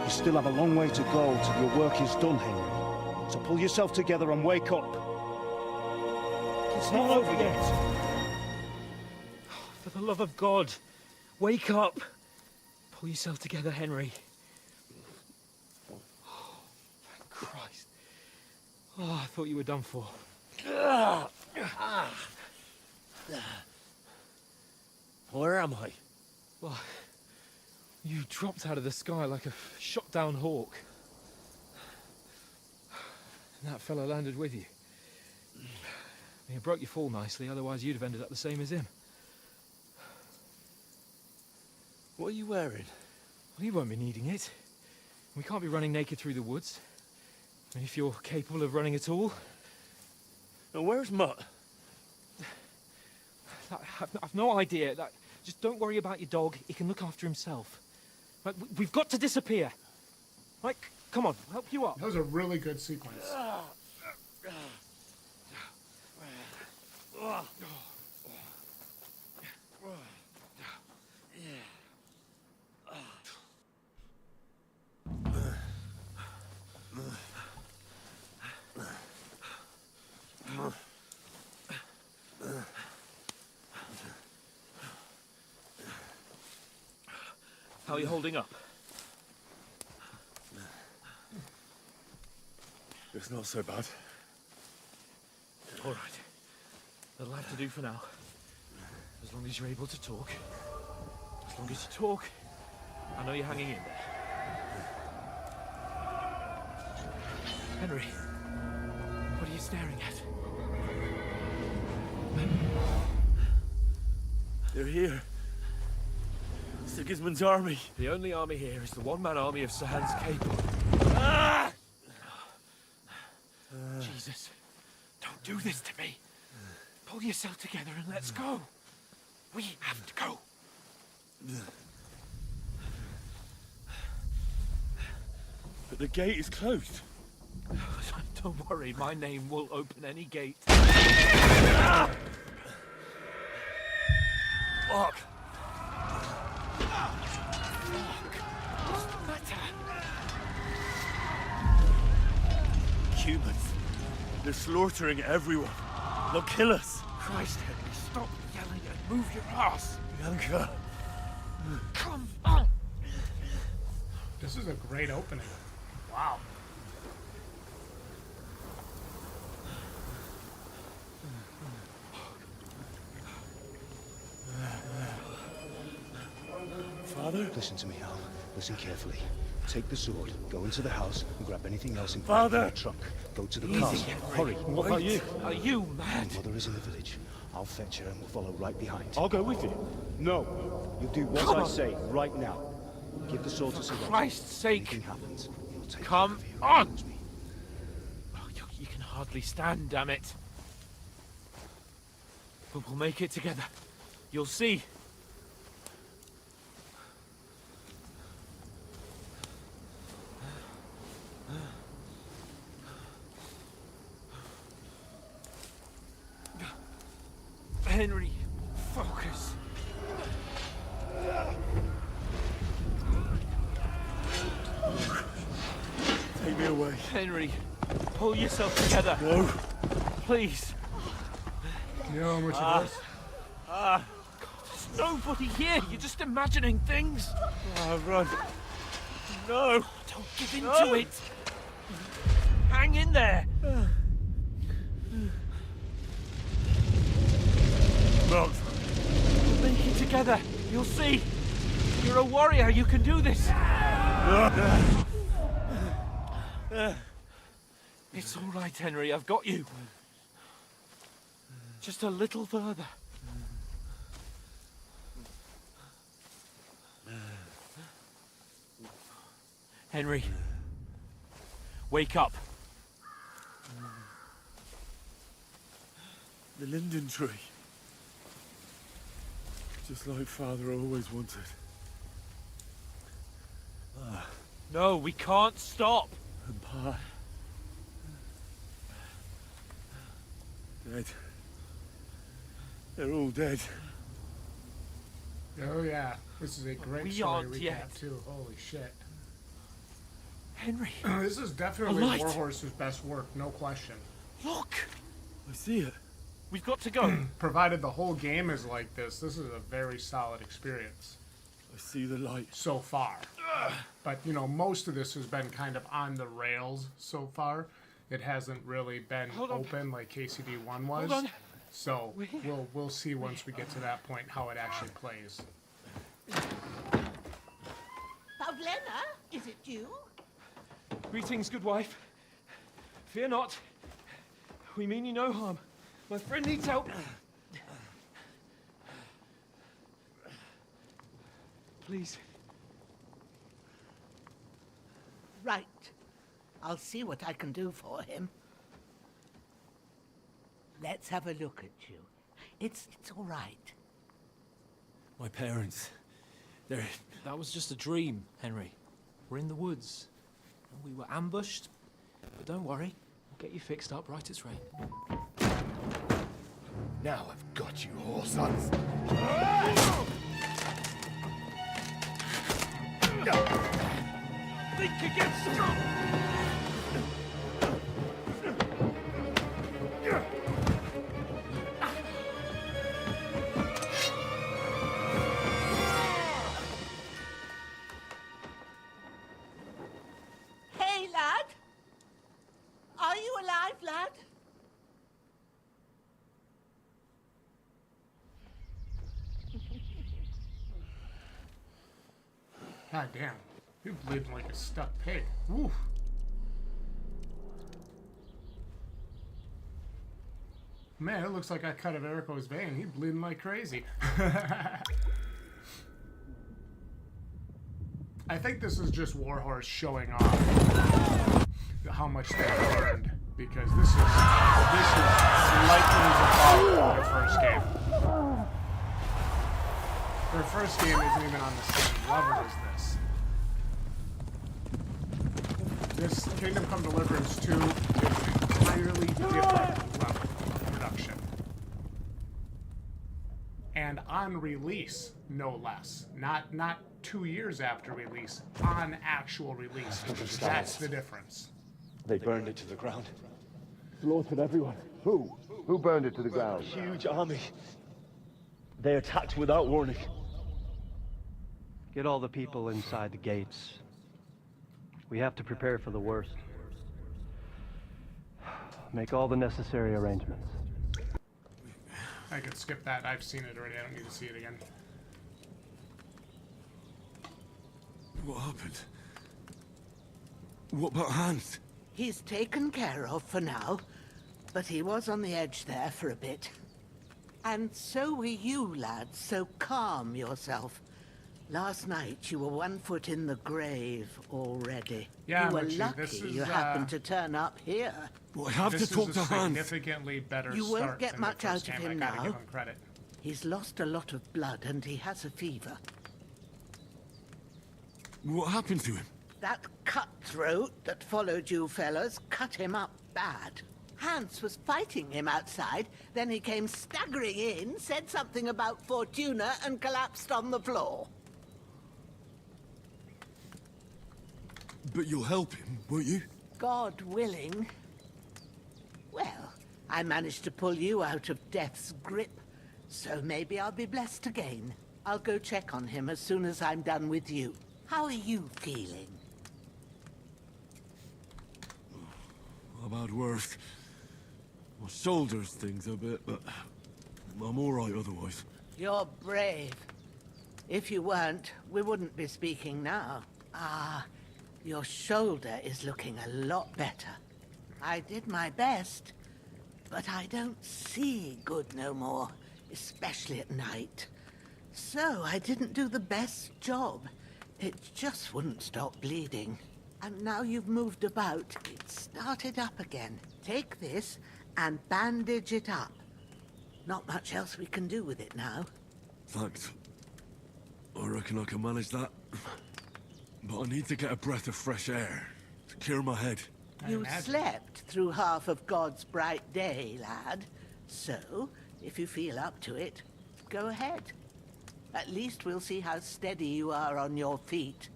You still have a long way to go till your work is done, Henry. So pull yourself together and wake up. It's not over yet. For the love of God, wake up. Pull yourself together, Henry. Oh, thank Christ. Oh, I thought you were done for. Where am I? Well, you dropped out of the sky like a shot-down hawk. And that fella landed with you. He broke your fall nicely, otherwise you'd have ended up the same as him. What are you wearing? Well, you won't be needing it. We can't be running naked through the woods. I mean, if you're capable of running at all. Now, where's Mutt? I've no idea. Just don't worry about your dog. He can look after himself. Right, we've got to disappear. Right, come on, I'll help you up. That was a really good sequence. How are you holding up? It's not so bad. All right. That'll have to do for now. As long as you're able to talk. As long as you talk, I know you're hanging in there. Henry, what are you staring at? They're here. Sigismund's army. The only army here is the one-man army of Sir Hans Capel. Ah! Jesus. Don't do this to me. Pull yourself together and let's go. We have to go. But the gate is closed. Don't worry, my name will open any gate. Fuck. What's the matter? Humans. They're slaughtering everyone. They'll kill us. Christ, Henry, stop yelling and move your ass. Bianca. Come on. This is a great opening. Wow. Father? Listen to me, Al. Listen carefully. Take the sword, go into the house, and grab anything else in Father! the trunk. Go to the Easy, castle. Henry. Hurry. What about you? Are you mad? Mother is in the village. I'll fetch her and we'll follow right behind. I'll go with you. No. You do what Come I on. say right now. Give the sword to Sir Christ's sake. Anything happens, he'll take Come care of you. on. Promise me. Oh, you can hardly stand, damn it. But we'll make it together. You'll see. Henry, focus. Take me away. Henry, pull yourself together. No. Please. You know how much it is? There's nobody here. You're just imagining things. Run. No. Don't give in to it. Hang in there. Run. We'll make it together. You'll see. You're a warrior. You can do this. It's all right, Henry. I've got you. Just a little further. Henry, wake up. The linden tree. Just like Father always wanted. No, we can't stop. And Pa. Dead. They're all dead. Oh yeah, this is a great We story aren't recap yet. too. Holy shit. Henry, This is definitely A light. Warhorse's best work, no question. look. I see it. We've got to go. Provided the whole game is like this is a very solid experience I see the light. so far. But, you know, most of this has been kind of on the rails so far. It hasn't really been Hold on. open like KCD1 was. Hold on. So we'll see once we get to that point how it actually plays. Pavlena, is it you? Greetings, good wife. Fear not. We mean you no harm. My friend needs help. Please. Right. I'll see what I can do for him. Let's have a look at you. It's all right. My parents. They're... That was just a dream, Henry. We're in the woods. We were ambushed. But don't worry. We'll get you fixed up right as rain. Now I've got you, whore sons. Think against strong. Hey, lad. Are you alive, lad? God damn. You're bleeding like a stuck pig. Woof. Man, it looks like I cut Erico's vein. He's bleeding like crazy. I think this is just Warhorse showing off how much they've learned. because this is slightly above their first game. Their first game isn't even on the same level as this. This Kingdom Come Deliverance 2 is an entirely different level of production. And on release, no less. Not 2 years after release, on actual release. That's the difference. They burned it to the ground. Slaughtered everyone. Who? Who burned it to the ground? Huge army. They attacked without warning. Get all the people inside the gates. We have to prepare for the worst. Make all the necessary arrangements. I could skip that. I've seen it already. I don't need to see it again. What happened? What about Hans? He's taken care of for now, but he was on the edge there for a bit. And so were you, lads, so calm yourself. Last night you were 1 foot in the grave already. Yeah, you were Richie, lucky this is, you happened to turn up here. Well, I have this to talk is to a Hans. significantly better You start won't get than the much first out of game. him I gotta now. give him credit. He's lost a lot of blood and he has a fever. What happened to him? That cutthroat that followed you fellas cut him up bad. Hans was fighting him outside, then he came staggering in, said something about Fortuna, and collapsed on the floor. But you'll help him, won't you? God willing. Well, I managed to pull you out of death's grip, so maybe I'll be blessed again. I'll go check on him as soon as I'm done with you. How are you feeling? I've had worse. My shoulders stings a bit, but I'm all right otherwise. You're brave. If you weren't, we wouldn't be speaking now. Ah, your shoulder is looking a lot better. I did my best, but I don't see good no more, especially at night. So I didn't do the best job. It just wouldn't stop bleeding. And now you've moved about, it started up again. Take this and bandage it up. Not much else we can do with it now. Thanks. I reckon I can manage that. But I need to get a breath of fresh air to clear my head. You slept through half of God's bright day, lad. So, if you feel up to it, go ahead. At least we'll see how steady you are on your feet.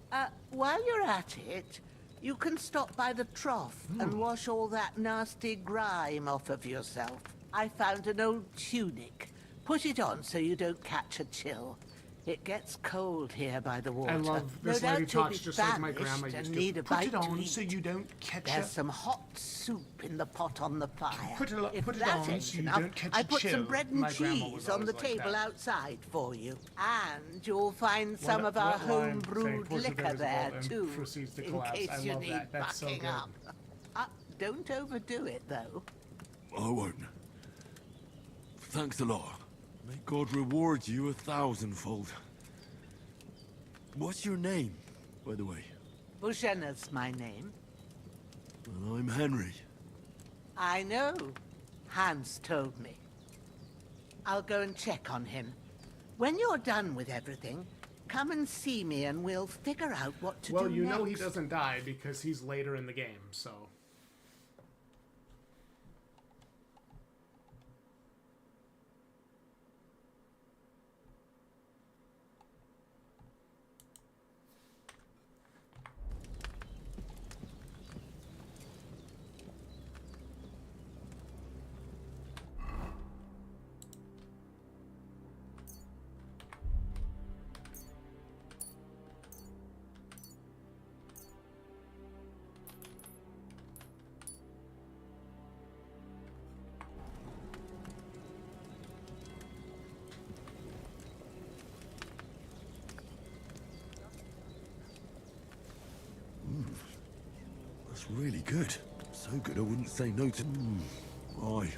While you're at it, you can stop by the trough and wash all that nasty grime off of yourself. I found an old tunic. Put it on so you don't catch a chill. It gets cold here by the water. I love this no lady doubt you'll talks be just like my famished grandma and used to. need a Put bite it on to eat. so you don't catch There's a... some hot soup in the pot on the fire. Put it if on that ain't so you enough, don't catch I a put chill. some bread and My grandma was cheese on the always like table that. outside for you. And you'll find some of our what line home-brewed saying, liquor "Portugal there, and too, proceeds to in collapse." case I you love need that. That's so bucking good. up. Don't overdo it, though. I won't. Thanks a lot. May God reward you 1,000-fold. What's your name, by the way? Bushena's my name. Well, I'm Henry. I know. Hans told me. I'll go and check on him. When you're done with everything, come and see me and we'll figure out what to do Well, you know he next. doesn't die because he's later in the game, so... That's really good. So good I wouldn't say no to... Aye.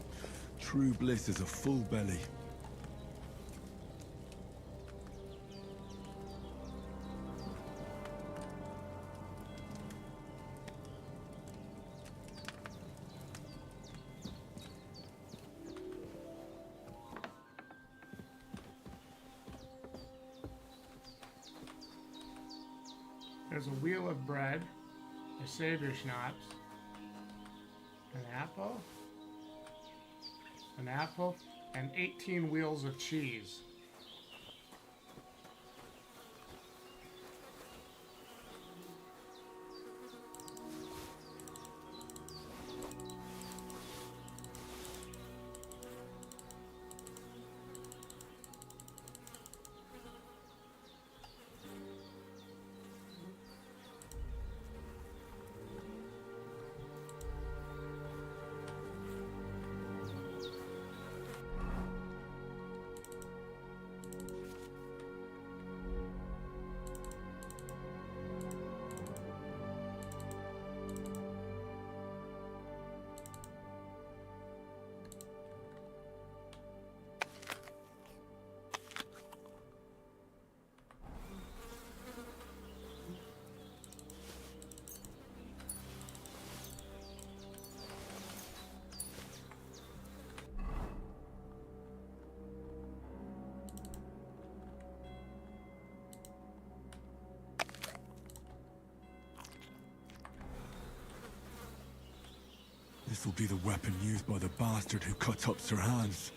True bliss is a full belly. There's a wheel of bread, a savior schnapps, an apple, and 18 wheels of cheese. This will be the weapon used by the bastard who cut up Sir Hans.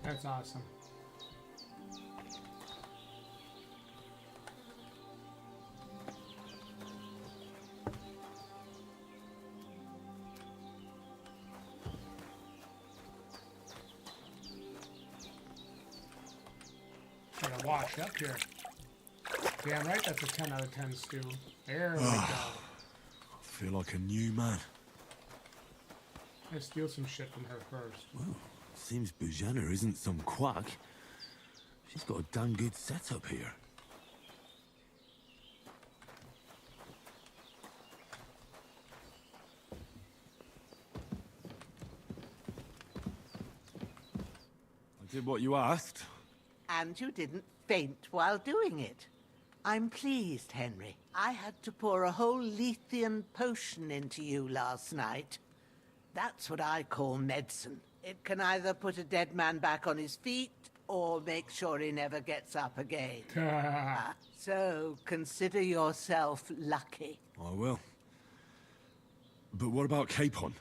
That's awesome. Gotta wash up here. Damn right, that's a 10 out of 10 stew. There we go. I feel like a new man. Let's steal some shit from her first. Well, seems Bujana isn't some quack. She's got a damn good setup here. I did what you asked. And you didn't faint while doing it. I'm pleased, Henry. I had to pour a whole Lethean potion into you last night. That's what I call medicine. It can either put a dead man back on his feet or make sure he never gets up again. So consider yourself lucky. I will. But what about Capon?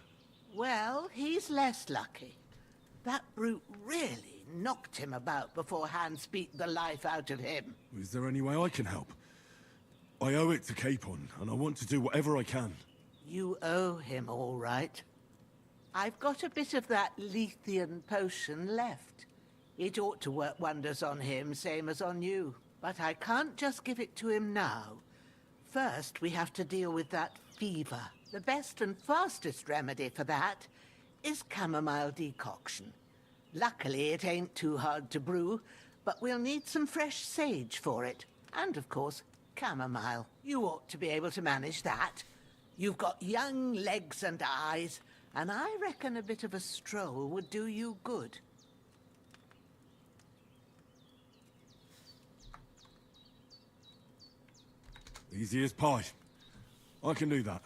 Well, he's less lucky. That brute really knocked him about before Hans beat the life out of him. Is there any way I can help? I owe it to Capon, and I want to do whatever I can. You owe him, all right. I've got a bit of that Lethean potion left. It ought to work wonders on him, same as on you. But I can't just give it to him now. First, we have to deal with that fever. The best and fastest remedy for that is chamomile decoction. Luckily, it ain't too hard to brew, but we'll need some fresh sage for it. And, of course, chamomile. You ought to be able to manage that. You've got young legs and eyes, and I reckon a bit of a stroll would do you good. Easy as pie. I can do that.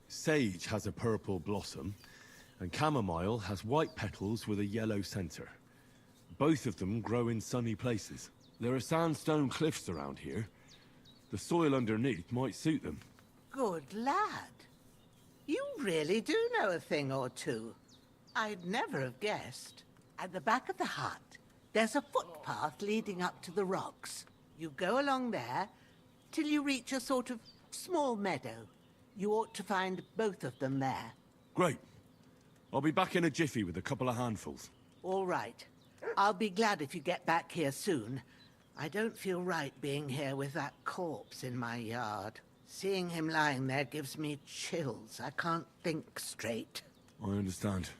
Sage has a purple blossom, and chamomile has white petals with a yellow center. Both of them grow in sunny places. There are sandstone cliffs around here. The soil underneath might suit them. Good lad. You really do know a thing or two. I'd never have guessed. At the back of the hut, there's a footpath leading up to the rocks. You go along there till you reach a sort of small meadow. You ought to find both of them there. Great. I'll be back in a jiffy with a couple of handfuls. All right. I'll be glad if you get back here soon. I don't feel right being here with that corpse in my yard. Seeing him lying there gives me chills. I can't think straight. I understand.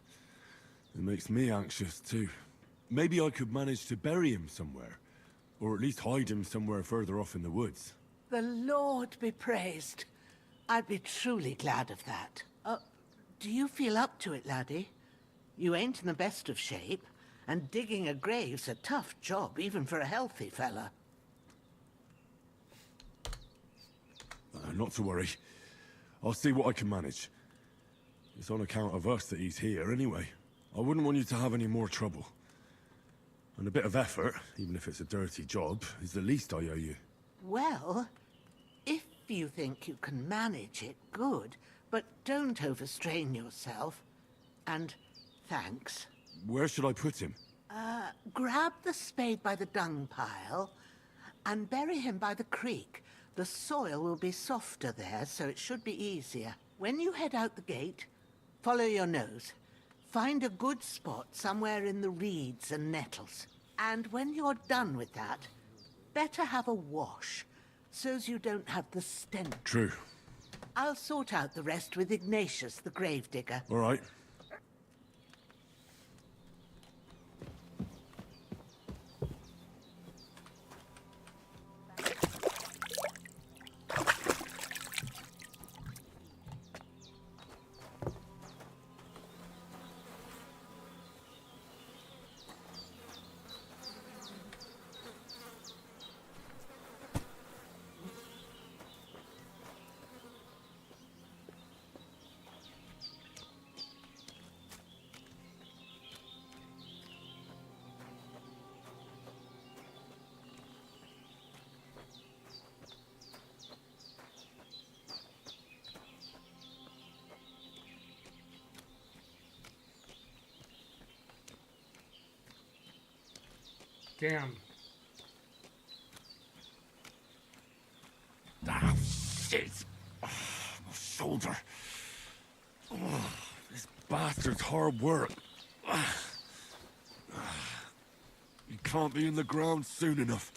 It makes me anxious, too. Maybe I could manage to bury him somewhere. Or at least hide him somewhere further off in the woods. The Lord be praised. I'd be truly glad of that. Do you feel up to it, laddie? You ain't in the best of shape, And digging a grave's a tough job, even for a healthy fella. Not to worry. I'll see what I can manage. It's on account of us that he's here anyway. I wouldn't want you to have any more trouble. And a bit of effort, even if it's a dirty job, is the least I owe you. Well, if you think you can manage it, good. But don't overstrain yourself. And thanks. Where should I put him? Grab the spade by the dung pile and bury him by the creek. The soil will be softer there, so it should be easier. When you head out the gate, follow your nose. Find a good spot somewhere in the reeds and nettles. And when you're done with that, better have a wash, so's you don't have the stench. True. I'll sort out the rest with Ignatius, the gravedigger. All right. Damn. Ah, shit! Oh, my shoulder. Oh, this bastard's hard work. You can't be in the ground soon enough.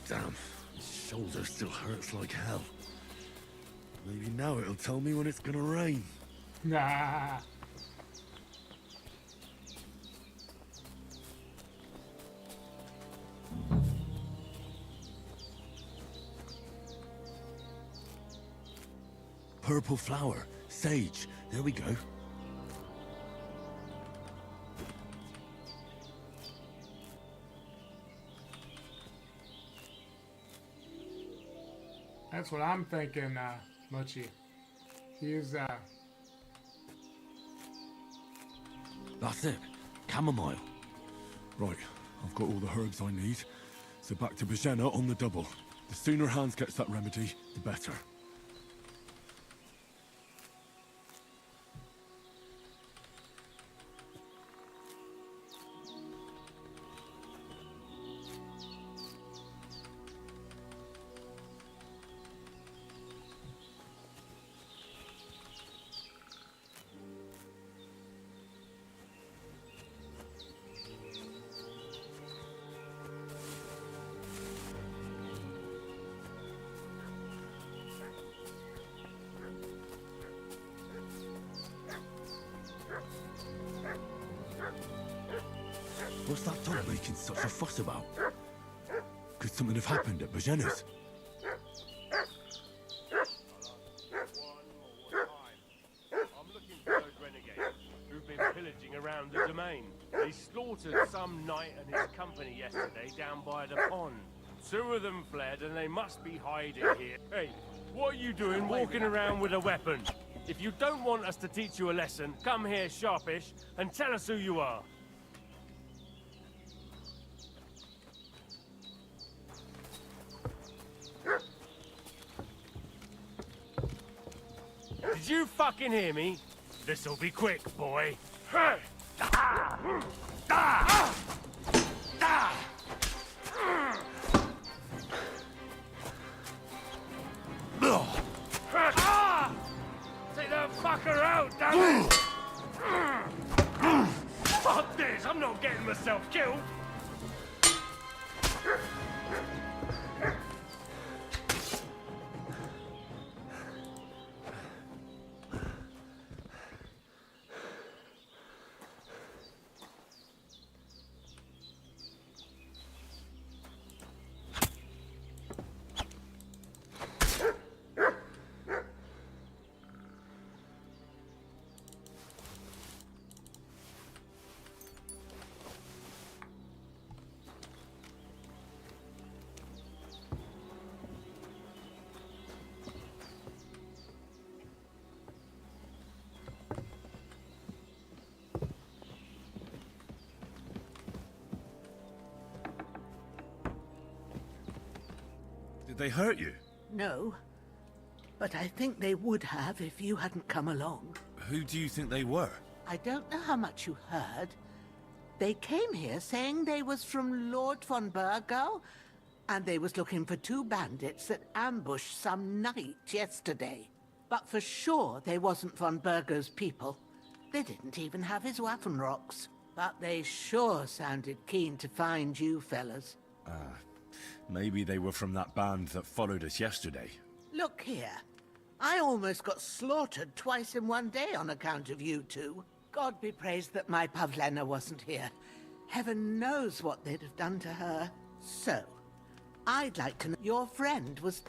Damn, his shoulder still hurts like hell. Maybe now it'll tell me when it's gonna rain. Nah. Purple flower, sage, there we go. That's what I'm thinking, Mochi. He's, That's it. Chamomile. Right, I've got all the herbs I need. So back to Bajena on the double. The sooner Hans gets that remedy, the better. What's that dog making such a fuss about? Could something have happened at Bajena's? I'm looking for those renegades who've been pillaging around the domain. They slaughtered some knight and his company yesterday down by the pond. 2 of them fled and they must be hiding here. Hey, what are you doing walking around with a weapon? If you don't want us to teach you a lesson, come here sharpish and tell us who you are. Did you fucking hear me? This'll be quick, boy. Take that fucker out, damn it! Fuck this! I'm not getting myself killed! Did they hurt you? No, but I think they would have if you hadn't come along. Who do you think they were? I don't know how much you heard. They came here saying they was from Lord von Burgo, and they was looking for 2 bandits that ambushed some knight yesterday. But for sure they wasn't von Burgo's people. They didn't even have his Waffenrocks. But they sure sounded keen to find you fellas. Maybe they were from that band that followed us yesterday. Look here. I almost got slaughtered twice in one day on account of you two. God be praised that my Pavlena wasn't here. Heaven knows what they'd have done to her. So, I'd like to know your friend was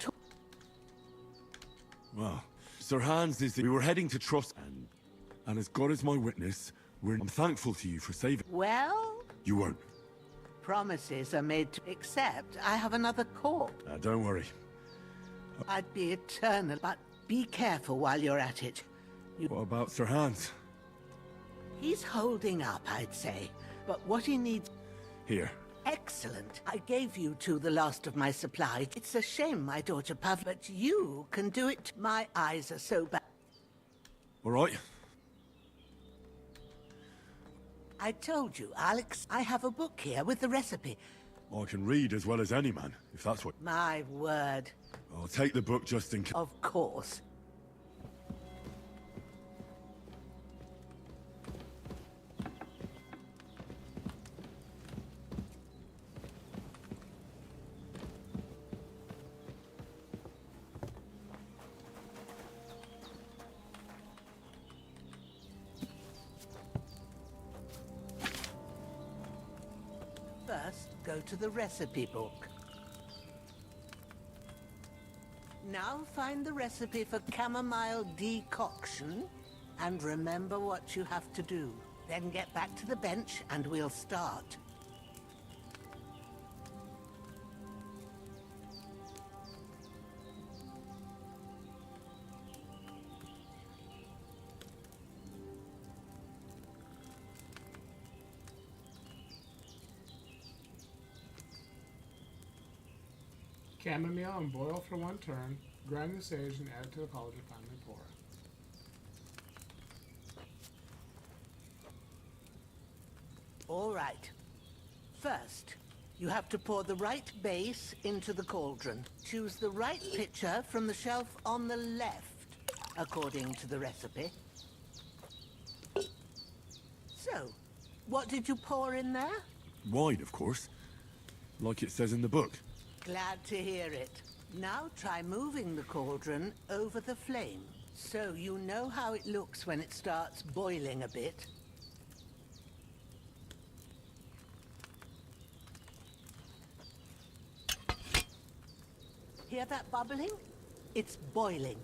Well, Sir Hans is... We were heading to Trust, and as God is my witness, I'm thankful to you for saving... Well? You weren't. Promises are made to accept. I have another call. Don't worry. I'd be eternal, but be careful while you're at it. What about Sir Hans? He's holding up, I'd say. But what he needs... Here. Excellent. I gave you two the last of my supply. It's a shame, my daughter Pav, but you can do it. My eyes are so bad. All right. I told you, Alex, I have a book here with the recipe. I can read as well as any man, if that's what... My word. I'll take the book just in case. Of course. First, go to the recipe book. Now find the recipe for chamomile decoction, and remember what you have to do. Then get back to the bench and we'll start. Chamomile and boil for 1 turn. Grind the sage and add it to the cauldron, finally pour. All right. First, you have to pour the right base into the cauldron. Choose the right pitcher from the shelf on the left, according to the recipe. So, what did you pour in there? Wine, of course. Like it says in the book. Glad to hear it. Now try moving the cauldron over the flame, so you know how it looks when it starts boiling a bit. Hear that bubbling? It's boiling.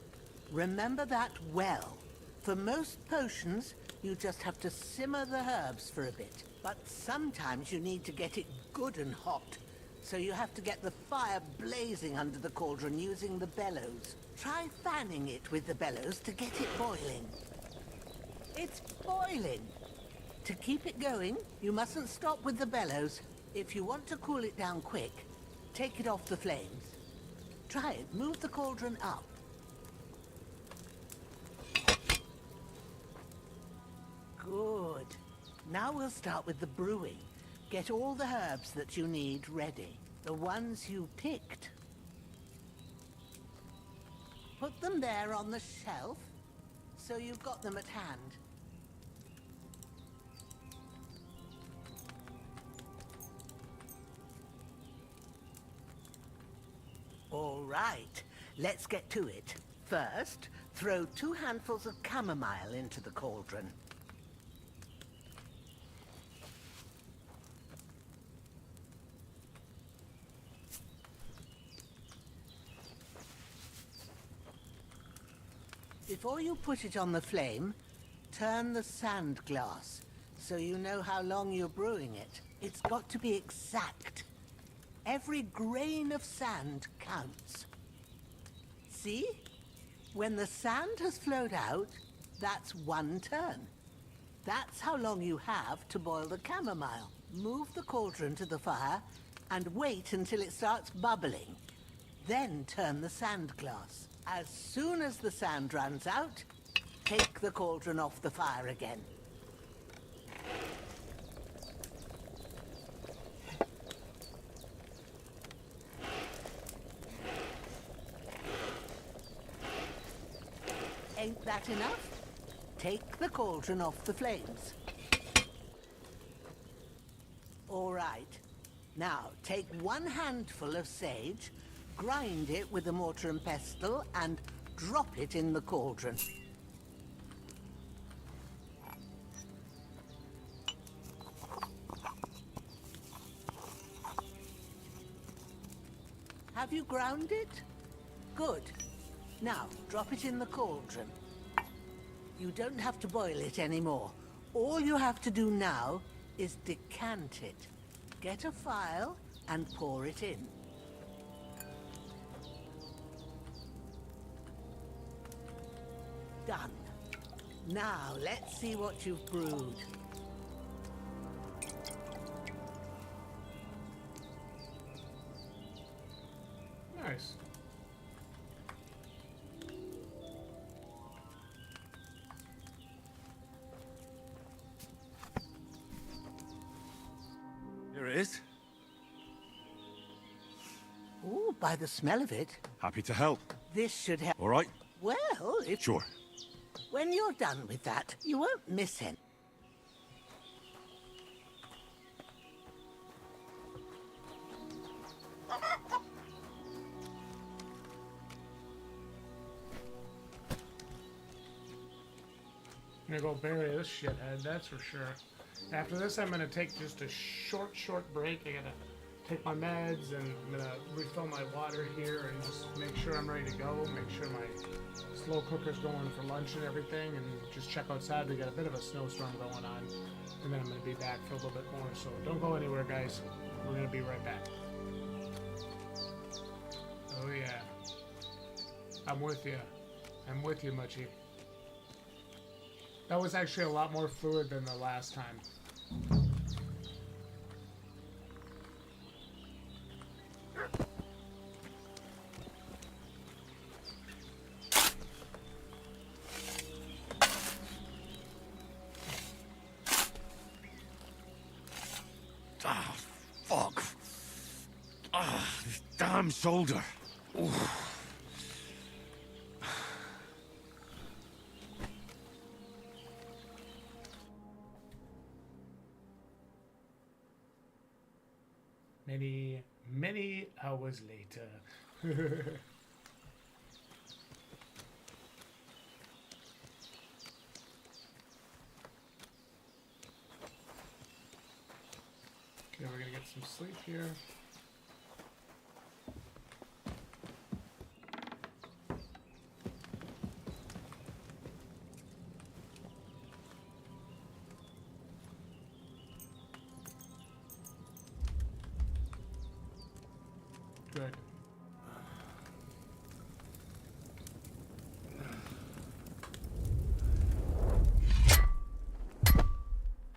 Remember that well. For most potions, you just have to simmer the herbs for a bit. But sometimes you need to get it good and hot. So you have to get the fire blazing under the cauldron using the bellows. Try fanning it with the bellows to get it boiling. It's boiling. To keep it going, you mustn't stop with the bellows. If you want to cool it down quick, take it off the flames. Try it. Move the cauldron up. Good. Now we'll start with the brewing. Get all the herbs that you need ready. The ones you picked. Put them there on the shelf, so you've got them at hand. All right, let's get to it. First, throw 2 handfuls of chamomile into the cauldron. Before you put it on the flame, turn the sand glass so you know how long you're brewing it. It's got to be exact. Every grain of sand counts. See? When the sand has flowed out, that's 1 turn. That's how long you have to boil the chamomile. Move the cauldron to the fire and wait until it starts bubbling. Then turn the sand glass. As soon as the sand runs out, take the cauldron off the fire again. Ain't that enough? Take the cauldron off the flames. All right. Now, take 1 handful of sage, grind it with a mortar and pestle, and drop it in the cauldron. Have you ground it? Good. Now, drop it in the cauldron. You don't have to boil it anymore. All you have to do now is decant it. Get a phial and pour it in. Done. Now, let's see what you've brewed. Nice. Here it is. Ooh, by the smell of it, Happy to help. this should help. All right? Well, if... Sure. When you're done with that, you won't miss any. I'm gonna go bury this shithead, that's for sure. After this, I'm gonna take just a short break. I gotta take my meds, and I'm gonna refill my water here and just make sure I'm ready to go. Make sure my slow cooker's going for lunch and everything, and just check outside. We got a bit of a snowstorm going on, and then I'm gonna be back for a little bit more. So don't go anywhere, guys. We're gonna be right back. Oh yeah, I'm with you. I'm with you, Muchie. That was actually a lot more fluid than the last time. Ah, fuck. Ah, this damn shoulder. Ooh. Many hours later. Okay, we're gonna get some sleep here. Good.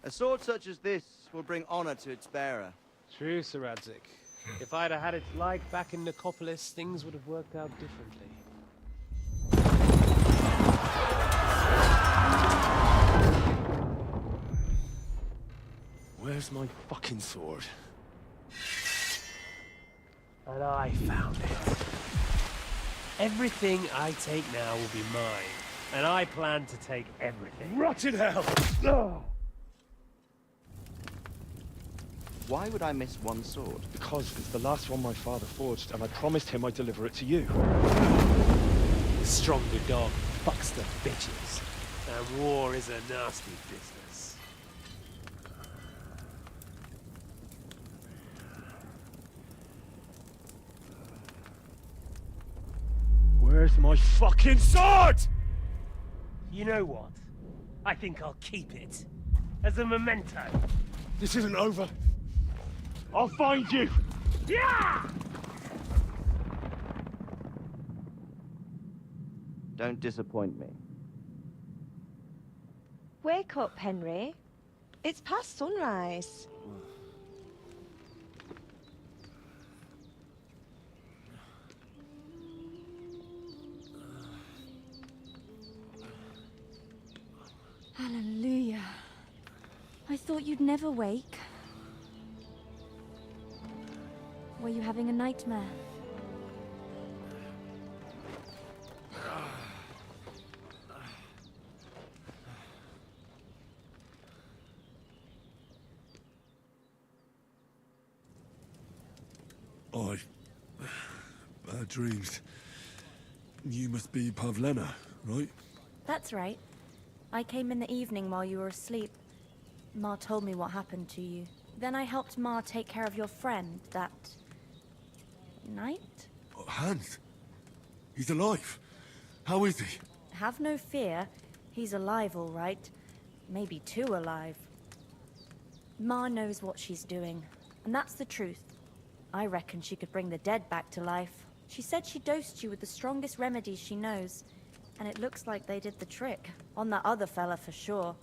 A sword such as this will bring honor to its bearer. True, Sir Radzik. If I'd have had its like back in Nicopolis, things would have worked out differently. Where's my fucking sword? And I found it. Everything I take now will be mine. And I plan to take everything. Rotted hell! Oh. Why would I miss one sword? Because it's the last one my father forged, and I promised him I'd deliver it to you. The stronger dog fucks the bitches. And war is a nasty business. Where's my fucking sword? You know what? I think I'll keep it. As a memento. This isn't over. I'll find you! Yeah! Don't disappoint me. Wake up, Henry. It's past sunrise. Hallelujah. I thought you'd never wake. Were you having a nightmare? Bad dreams. You must be Pavlena, right? That's right. I came in the evening while you were asleep. Ma told me what happened to you. Then I helped Ma take care of your friend that night? Hans? He's alive. How is he? Have no fear. He's alive, all right. Maybe too alive. Ma knows what she's doing, and that's the truth. I reckon she could bring the dead back to life. She said she dosed you with the strongest remedies she knows, and it looks like they did the trick. On that other fella for sure.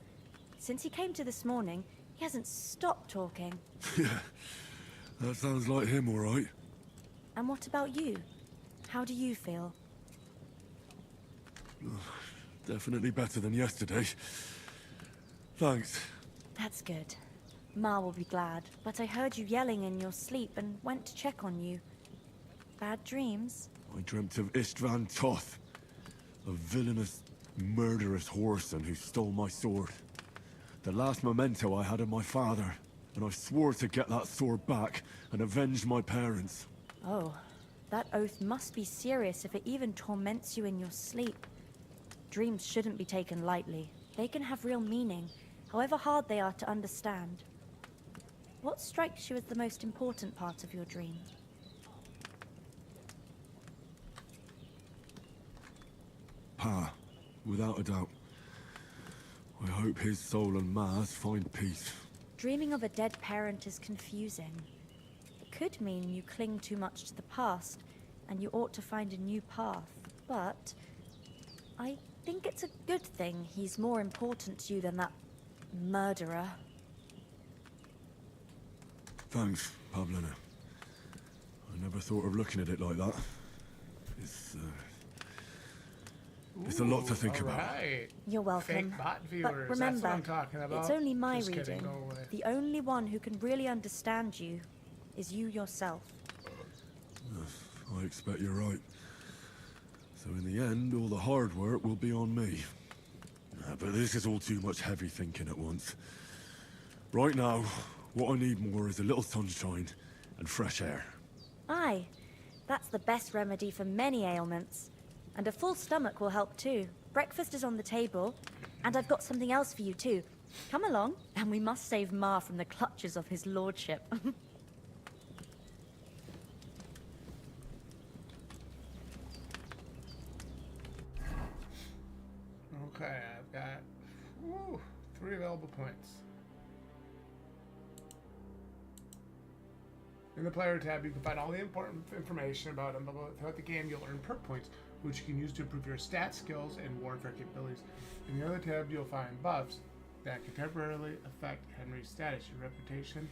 Since he came to this morning, he hasn't stopped talking. Yeah, that sounds like him, all right. And what about you? How do you feel? Definitely better than yesterday. Thanks. That's good. Ma will be glad, but I heard you yelling in your sleep and went to check on you. Bad dreams? I dreamt of Istvan Toth, a villainous, murderous whoreson who stole my sword. The last memento I had of my father, and I swore to get that sword back and avenge my parents. Oh, that oath must be serious if it even torments you in your sleep. Dreams shouldn't be taken lightly. They can have real meaning, however hard they are to understand. What strikes you as the most important part of your dream? Pa, without a doubt. I hope his soul and Ma's find peace. Dreaming of a dead parent is confusing. It could mean you cling too much to the past, and you ought to find a new path. But I think it's a good thing he's more important to you than that murderer. Thanks, Pavlena. I never thought of looking at it like that. It's a lot to think about. Right. You're welcome. Fake bot viewers. But That's remember, what I'm talking about. it's only my Just kidding, reading. go away. The only one who can really understand you is you yourself. I expect you're right. So in the end, all the hard work will be on me. But this is all too much heavy thinking at once. Right now, what I need more is a little sunshine and fresh air. Aye, that's the best remedy for many ailments. And a full stomach will help too. Breakfast is on the table, and I've got something else for you too. Come along, and we must save Ma from the clutches of his lordship. Okay, I've got 3 available points. In the player tab, you can find all the important information about him. Throughout the game, you'll earn perk points, which you can use to improve your stats, skills, and warfare capabilities. In the other tab, you'll find buffs that can temporarily affect Henry's status, your reputation.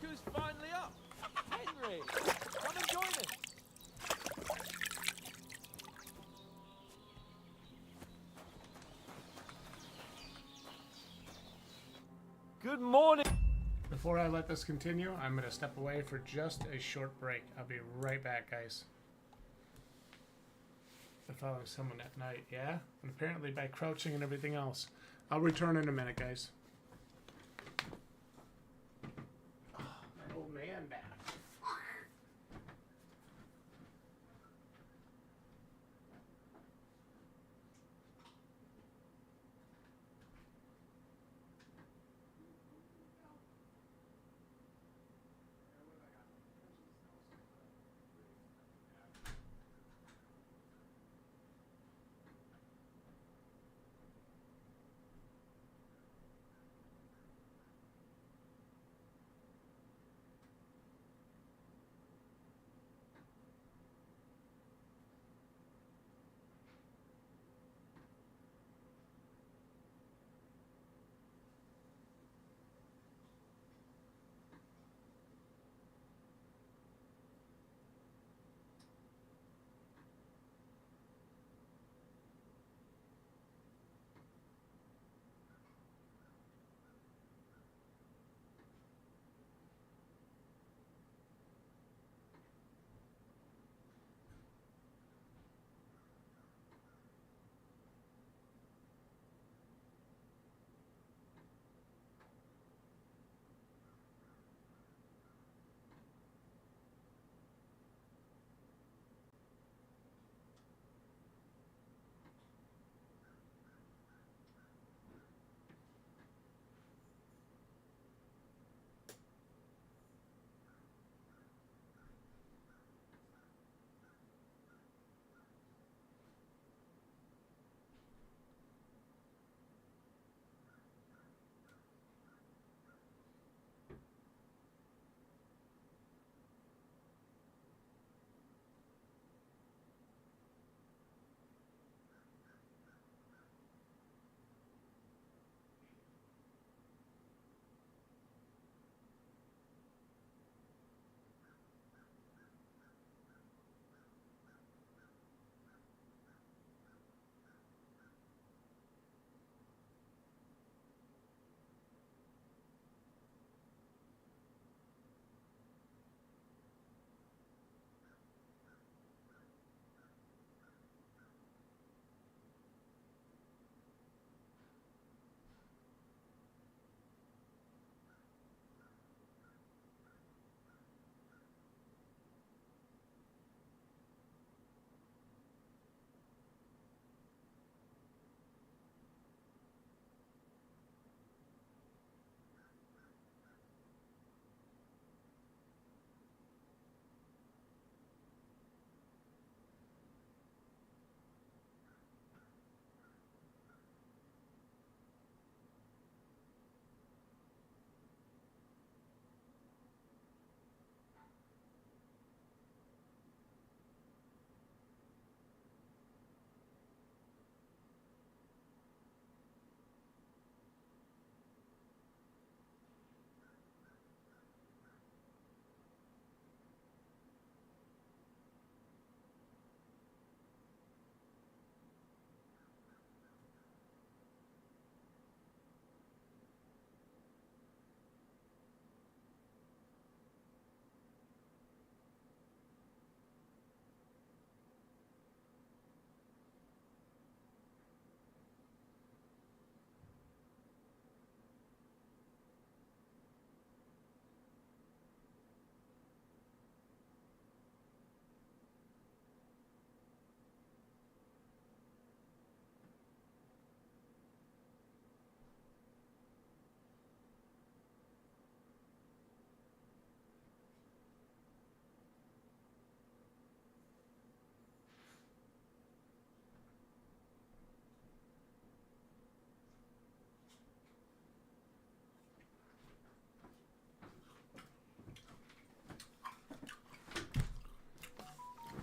who's finally up. Henry, come and join us. Good morning. Before I let this continue, I'm going to step away for just a short break. I'll be right back, guys. They're following someone at night, yeah? And apparently by crouching and everything else. I'll return in a minute, guys. Oh, my old man back.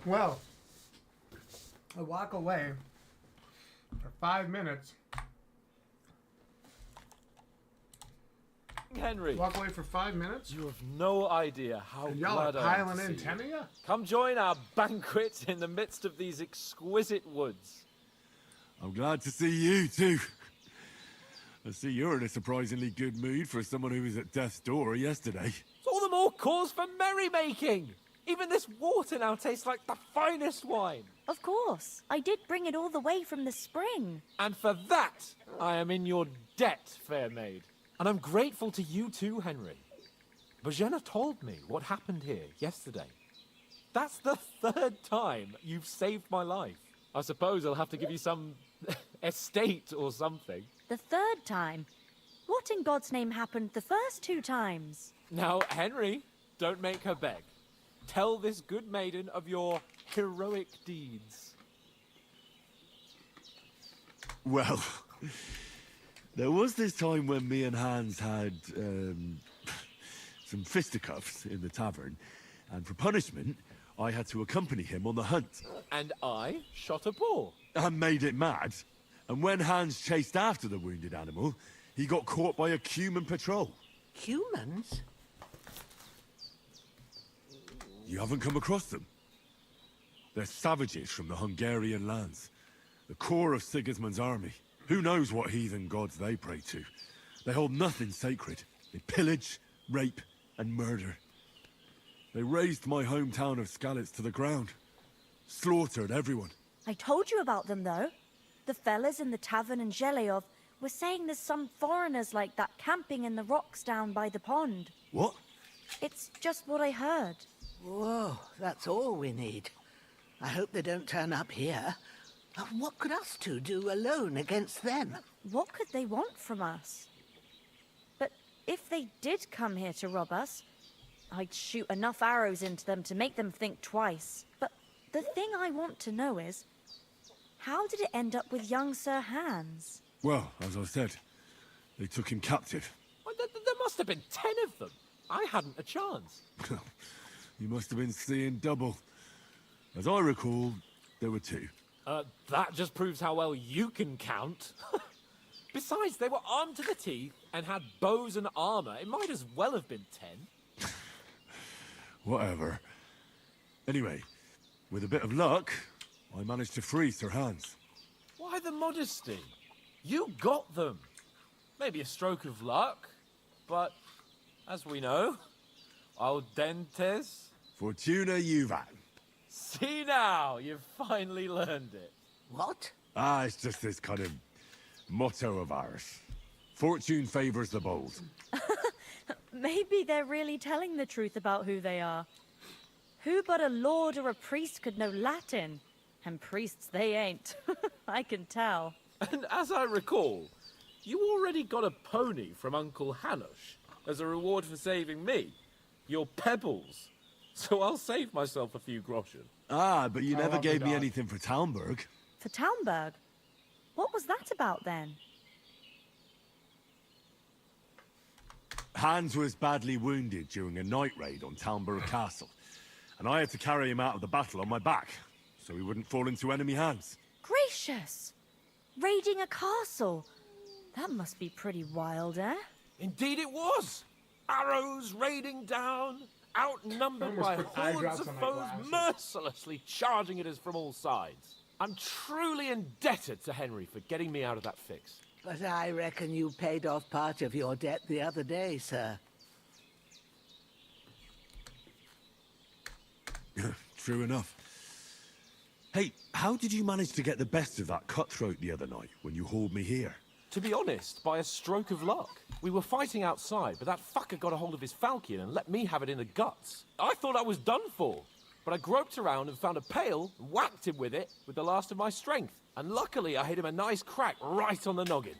Well, I walk away for 5 minutes Henry. Walk away for 5 minutes? You have no idea how And y'all are glad I am piling to in, see 10 you. of you? Come join our banquet in the midst of these exquisite woods. I'm glad to see you, too. I see you're in a surprisingly good mood for someone who was at death's door yesterday. It's all the more cause for merrymaking. Even this water now tastes like the finest wine. Of course. I did bring it all the way from the spring. And for that, I am in your debt, fair maid. And I'm grateful to you too, Henry. Bojena told me what happened here yesterday. That's the 3rd time you've saved my life. I suppose I'll have to give you some estate or something. The 3rd time? What in God's name happened the first 2 times? Now, Henry, don't make her beg. Tell this good maiden of your heroic deeds. Well, there was this time when me and Hans had some fisticuffs in the tavern, and for punishment, I had to accompany him on the hunt. And I shot a boar. And made it mad. And when Hans chased after the wounded animal, he got caught by a human patrol. Humans? You haven't come across them? They're savages from the Hungarian lands. The core of Sigismund's army. Who knows what heathen gods they pray to? They hold nothing sacred. They pillage, rape, and murder. They razed my hometown of Skalitz to the ground. Slaughtered everyone. I told you about them, though. The fellas in the tavern in Zheleov were saying there's some foreigners like that camping in the rocks down by the pond. What? It's just what I heard. Whoa, that's all we need. I hope they don't turn up here. What could us two do alone against them? What could they want from us? But if they did come here to rob us, I'd shoot enough arrows into them to make them think twice. But the thing I want to know is, how did it end up with young Sir Hans? Well, as I said, they took him captive. Well, there must have been 10 of them. I hadn't a chance. You must have been seeing double. As I recall, there were 2. That just proves how well you can count. Besides, they were armed to the teeth and had bows and armor. It might as well have been 10. Whatever. Anyway, with a bit of luck, I managed to free Sir Hans. Why the modesty? You got them. Maybe a stroke of luck, but as we know, al dentes. Fortuna juvat. See now, you've finally learned it. What? It's just this kind of motto of ours. Fortune favors the bold. Maybe they're really telling the truth about who they are. Who but a lord or a priest could know Latin? And priests they ain't. I can tell. And as I recall, you already got a pony from Uncle Hanush as a reward for saving me. Your pebbles. So I'll save myself a few groschen. But you never gave me anything for Talmberg. For Talmberg? What was that about then? Hans was badly wounded during a night raid on Talmberg Castle, and I had to carry him out of the battle on my back, so he wouldn't fall into enemy hands. Gracious! Raiding a castle? That must be pretty wild, eh? Indeed it was! Arrows raining down, outnumbered by hordes of foes mercilessly charging at us from all sides. I'm truly indebted to Henry for getting me out of that fix. But I reckon you paid off part of your debt the other day, sir. True enough. Hey, how did you manage to get the best of that cutthroat the other night when you hauled me here? To be honest, by a stroke of luck. We were fighting outside, but that fucker got a hold of his falchion and let me have it in the guts. I thought I was done for, but I groped around and found a pail and whacked him with it with the last of my strength. And luckily, I hit him a nice crack right on the noggin.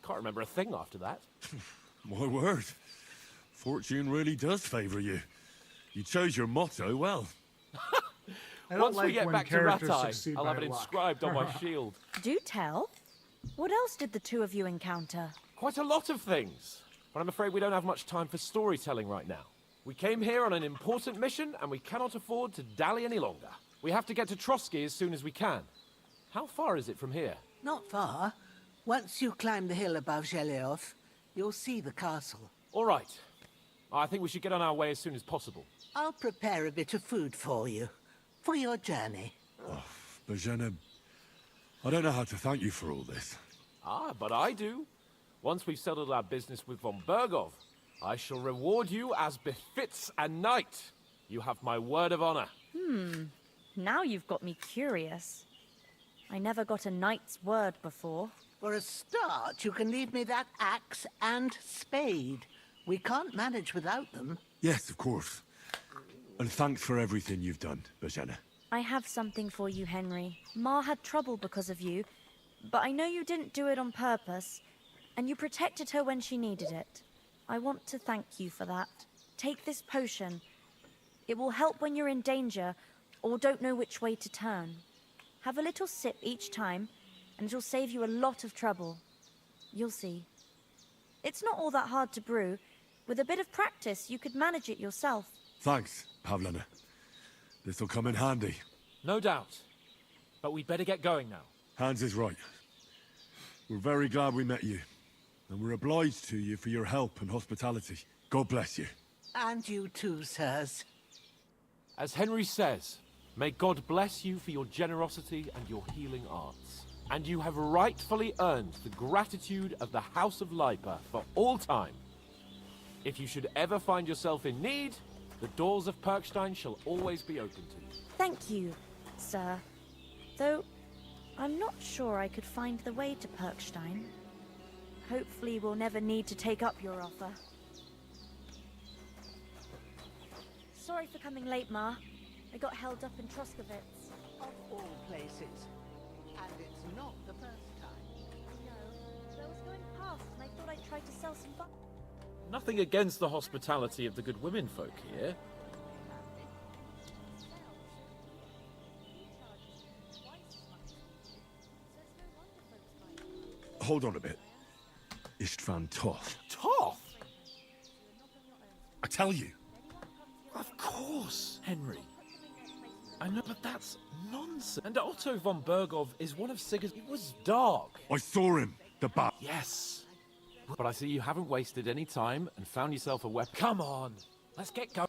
Can't remember a thing after that. My word. Fortune really does favor you. You chose your motto well. Once we get back to Rattay, I'll have it luck. inscribed on my shield. Do tell. What else did the two of you encounter? Quite a lot of things. But I'm afraid we don't have much time for storytelling right now. We came here on an important mission, and we cannot afford to dally any longer. We have to get to Trotsky as soon as we can. How far is it from here? Not far. Once you climb the hill above Zheleov, you'll see the castle. All right. I think we should get on our way as soon as possible. I'll prepare a bit of food for you, for your journey. Bozhena, I don't know how to thank you for all this. Ah, but I do. Once we've settled our business with von Bergov, I shall reward you as befits a knight. You have my word of honor. Now you've got me curious. I never got a knight's word before. For a start, you can leave me that axe and spade. We can't manage without them. Yes, of course. And thanks for everything you've done, Bozhena. I have something for you, Henry. Ma had trouble because of you, but I know you didn't do it on purpose, and you protected her when she needed it. I want to thank you for that. Take this potion. It will help when you're in danger or don't know which way to turn. Have a little sip each time, and it'll save you a lot of trouble. You'll see. It's not all that hard to brew. With a bit of practice, you could manage it yourself. Thanks, Pavlena. This'll come in handy. No doubt. But we'd better get going now. Hans is right. We're very glad we met you. And we're obliged to you for your help and hospitality. God bless you. And you too, sirs. As Henry says, may God bless you for your generosity and your healing arts. And you have rightfully earned the gratitude of the House of Lipa for all time. If you should ever find yourself in need, the doors of Perkstein shall always be open to you. Thank you, sir. Though, I'm not sure I could find the way to Perkstein. Hopefully we'll never need to take up your offer. Sorry for coming late, Ma. I got held up in Troskowitz. Of all places. And it's not the first time. No, I was going past and I thought I'd try to sell some butter. Nothing against the hospitality of the good women folk here. Hold on a bit. Istvan Toth. Toth? I tell you. Of course, Henry. I know, but that's nonsense. And Otto von Bergov is one of Sigurd's... It was dark. I saw him. The bat. Yes. But I see you haven't wasted any time and found yourself a weapon. Come on. Let's get going.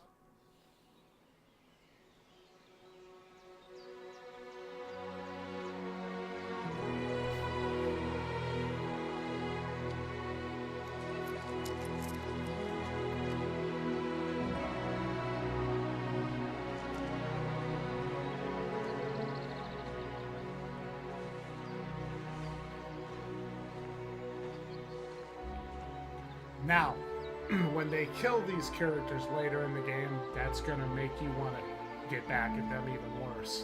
Now, when they kill these characters later in the game, that's going to make you want to get back at them even worse.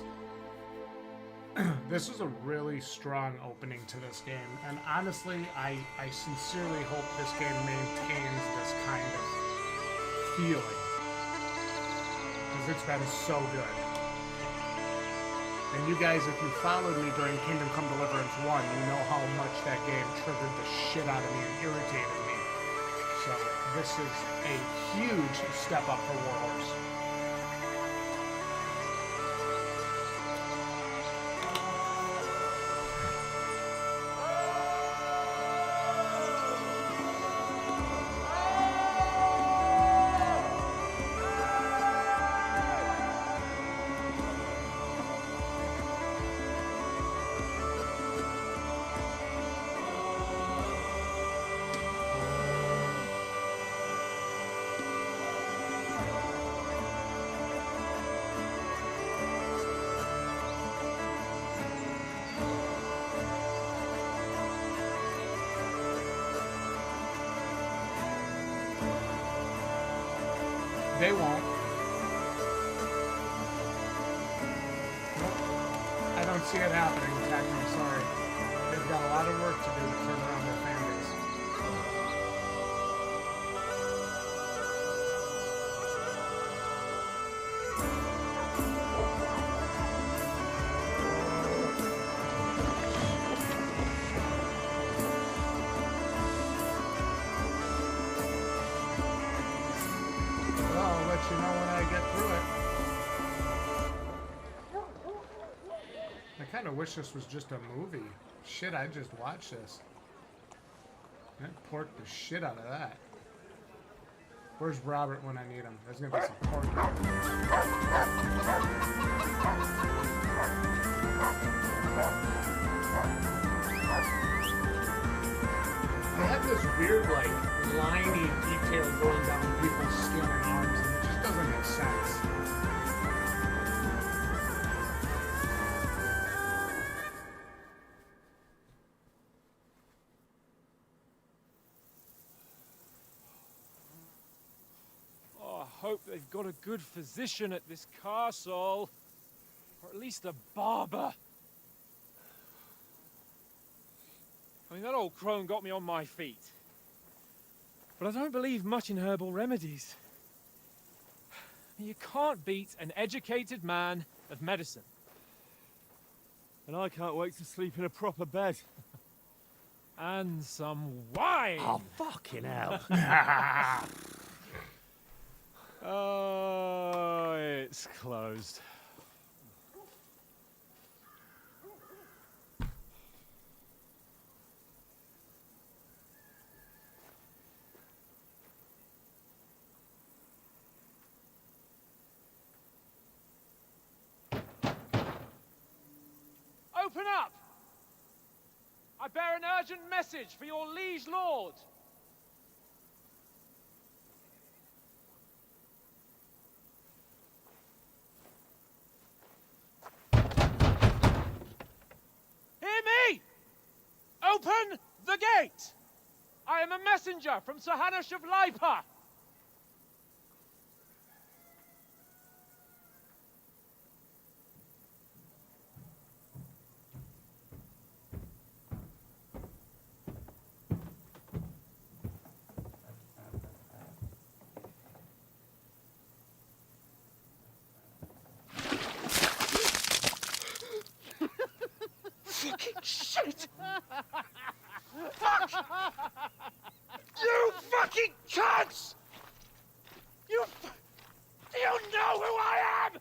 This was a really strong opening to this game, and honestly, I sincerely hope this game maintains this kind of feeling, because it's been so good. And you guys, if you followed me during Kingdom Come Deliverance 1, you know how much that game triggered the shit out of me and irritated me. So this is a huge step up for Warhorse. They won't. I don't see it happening, Tech. I'm sorry. They've got a lot of work to do to turn around their fan base. I'll let you know when I get through it. I kind of wish this was just a movie. Shit, I'd just watch this. I'd pork the shit out of that. Where's Robert when I need him? There's gonna be some pork. They have this weird, like, liney detail going down people's skin and arms, and it just doesn't make sense. Oh, I hope they've got a good physician at this castle. Or at least a barber. I mean, that old crone got me on my feet. But I don't believe much in herbal remedies. You can't beat an educated man of medicine. And I can't wait to sleep in a proper bed. And some wine! Oh, fucking hell. Oh, it's closed. Open up! I bear an urgent message for your liege lord. Hear me! Open the gate! I am a messenger from Sir Hanush of Lipa. Fucking shit! Fuck! You fucking cunts! Do you know who I am?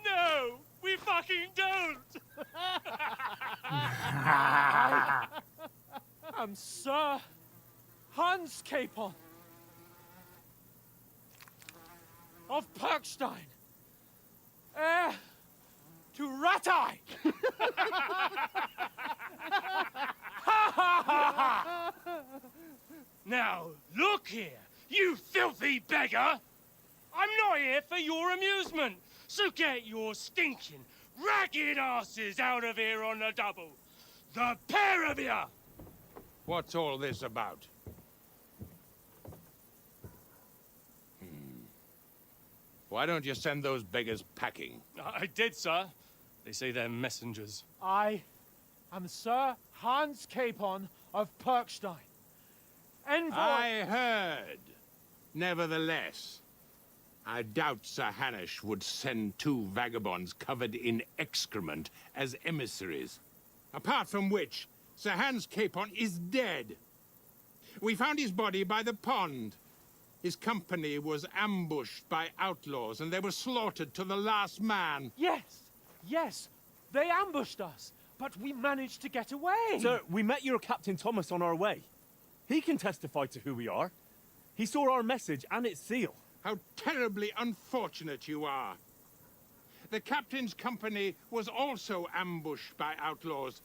No, we fucking don't! I'm Sir Hans Capon of Perkstein, heir to Ratai! Now, look here, you filthy beggar! I'm not here for your amusement, so get your stinking, ragged asses out of here on the double. The pair of you! What's all this about? Why don't you send those beggars packing? I did, sir. They say they're messengers. I am Sir Hans Capon of Perkstein. Envoy... I heard. Nevertheless, I doubt Sir Hanush would send two vagabonds covered in excrement as emissaries. Apart from which, Sir Hans Capon is dead. We found his body by the pond. His company was ambushed by outlaws, and they were slaughtered to the last man. Yes, they ambushed us, but we managed to get away. Sir, we met your Captain Thomas on our way. He can testify to who we are. He saw our message and its seal. How terribly unfortunate you are. The captain's company was also ambushed by outlaws.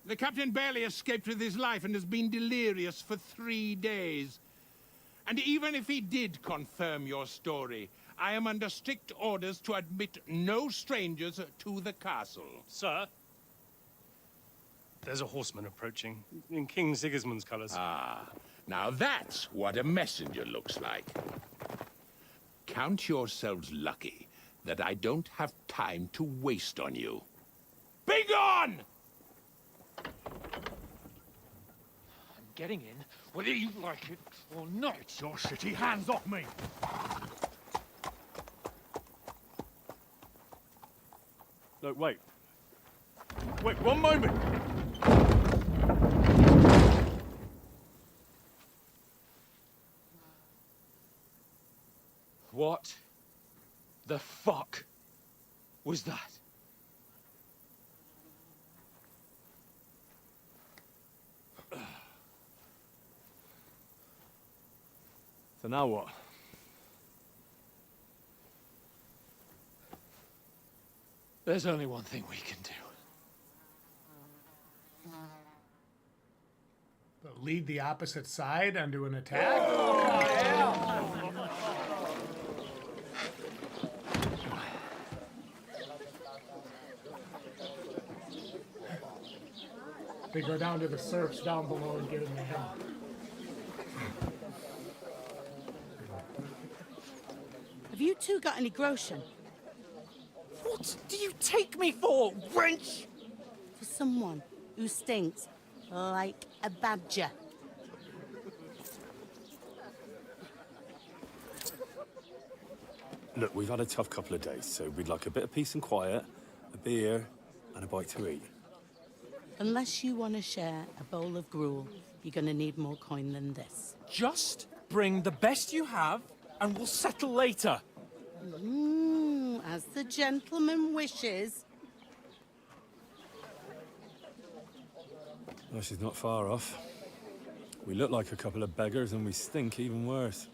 The captain barely escaped with his life and has been delirious for 3 days. And even if he did confirm your story, I am under strict orders to admit no strangers to the castle. Sir, there's a horseman approaching, in King Sigismund's colours. Ah, now that's what a messenger looks like. Count yourselves lucky that I don't have time to waste on you. Be gone! I'm getting in, whether you like it or not. Get your shitty hands off me! No, wait. Wait, one moment! What the fuck was that? So now what? There's only one thing we can do. Lead the opposite side onto an attack? They go down to the serfs down below and get in the help. Have you two got any groschen? What do you take me for, wench? For someone who stinks like a badger. Look, we've had a tough couple of days, so we'd like a bit of peace and quiet, a beer, and a bite to eat. Unless you want to share a bowl of gruel, you're going to need more coin than this. Just bring the best you have, and we'll settle later. As the gentleman wishes. Well, she's not far off. We look like a couple of beggars, and we stink even worse.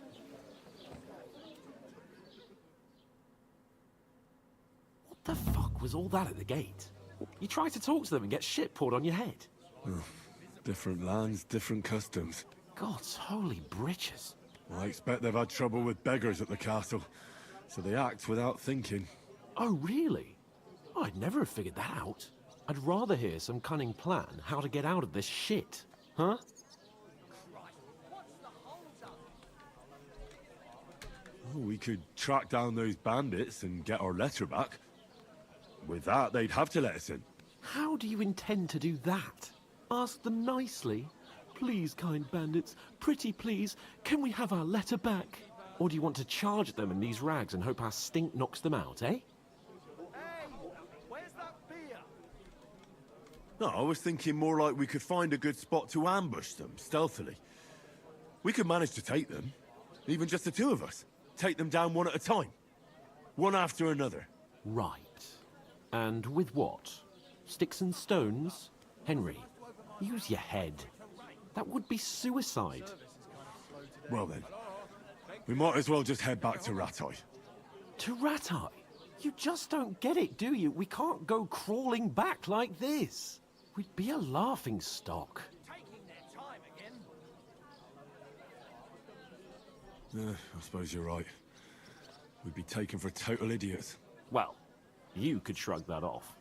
What the fuck was all that at the gate? You tried to talk to them and get shit poured on your head. Oh, different lands, different customs. God's holy britches. I expect they've had trouble with beggars at the castle, so they act without thinking. Oh, really? I'd never have figured that out. I'd rather hear some cunning plan how to get out of this shit. Huh? Oh, we could track down those bandits and get our letter back. With that, they'd have to let us in. How do you intend to do that? Ask them nicely. Please, kind bandits, pretty please, can we have our letter back? Or do you want to charge at them in these rags and hope our stink knocks them out, eh? No, I was thinking more like we could find a good spot to ambush them, stealthily. We could manage to take them, even just the two of us. Take them down one at a time. One after another. Right. And with what? Sticks and stones? Henry, use your head. That would be suicide. Well then, we might as well just head back to Rattay. To Rattay? You just don't get it, do you? We can't go crawling back like this. We'd be a laughing stock. I suppose you're right. We'd be taken for total idiots. Well, you could shrug that off.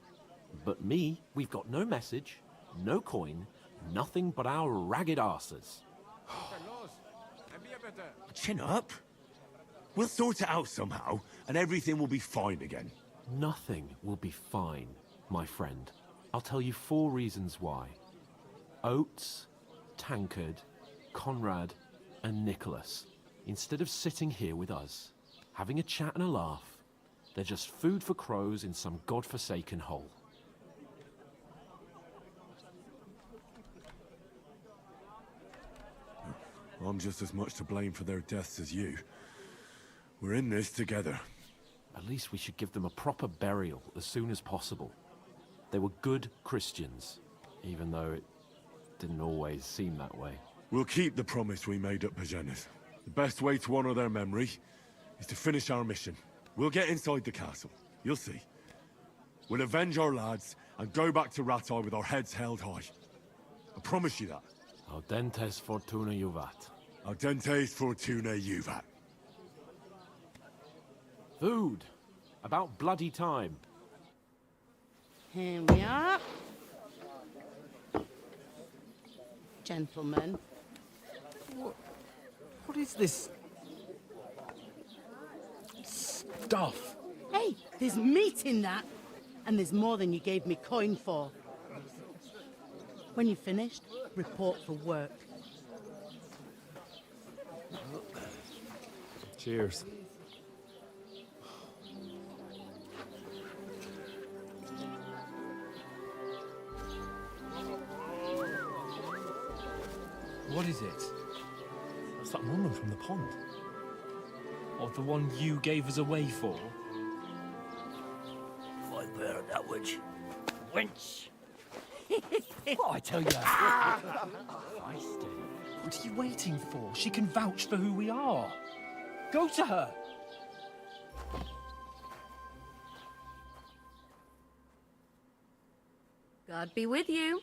But me, we've got no message, no coin, nothing but our ragged arses. Chin up. We'll sort it out somehow, and everything will be fine again. Nothing will be fine, my friend. I'll tell you 4 reasons why. Oates, Tankard, Conrad, and Nicholas. Instead of sitting here with us, having a chat and a laugh, they're just food for crows in some godforsaken hole. I'm just as much to blame for their deaths as you. We're in this together. At least we should give them a proper burial as soon as possible. They were good Christians, even though it didn't always seem that way. We'll keep the promise we made at Pagenis. The best way to honor their memory is to finish our mission. We'll get inside the castle. You'll see. We'll avenge our lads and go back to Rattay with our heads held high. I promise you that. Audentes fortuna juvat. Audentes fortuna juvat. Food. About bloody time. Here we are. Gentlemen. What is this stuff? Hey, there's meat in that. And there's more than you gave me coin for. When you're finished, report for work. Cheers. What is it? It's that woman from the pond. Or the one you gave us away for? I bear that which. Wench! What I tell you? What are you waiting for? She can vouch for who we are. Go to her. God be with you.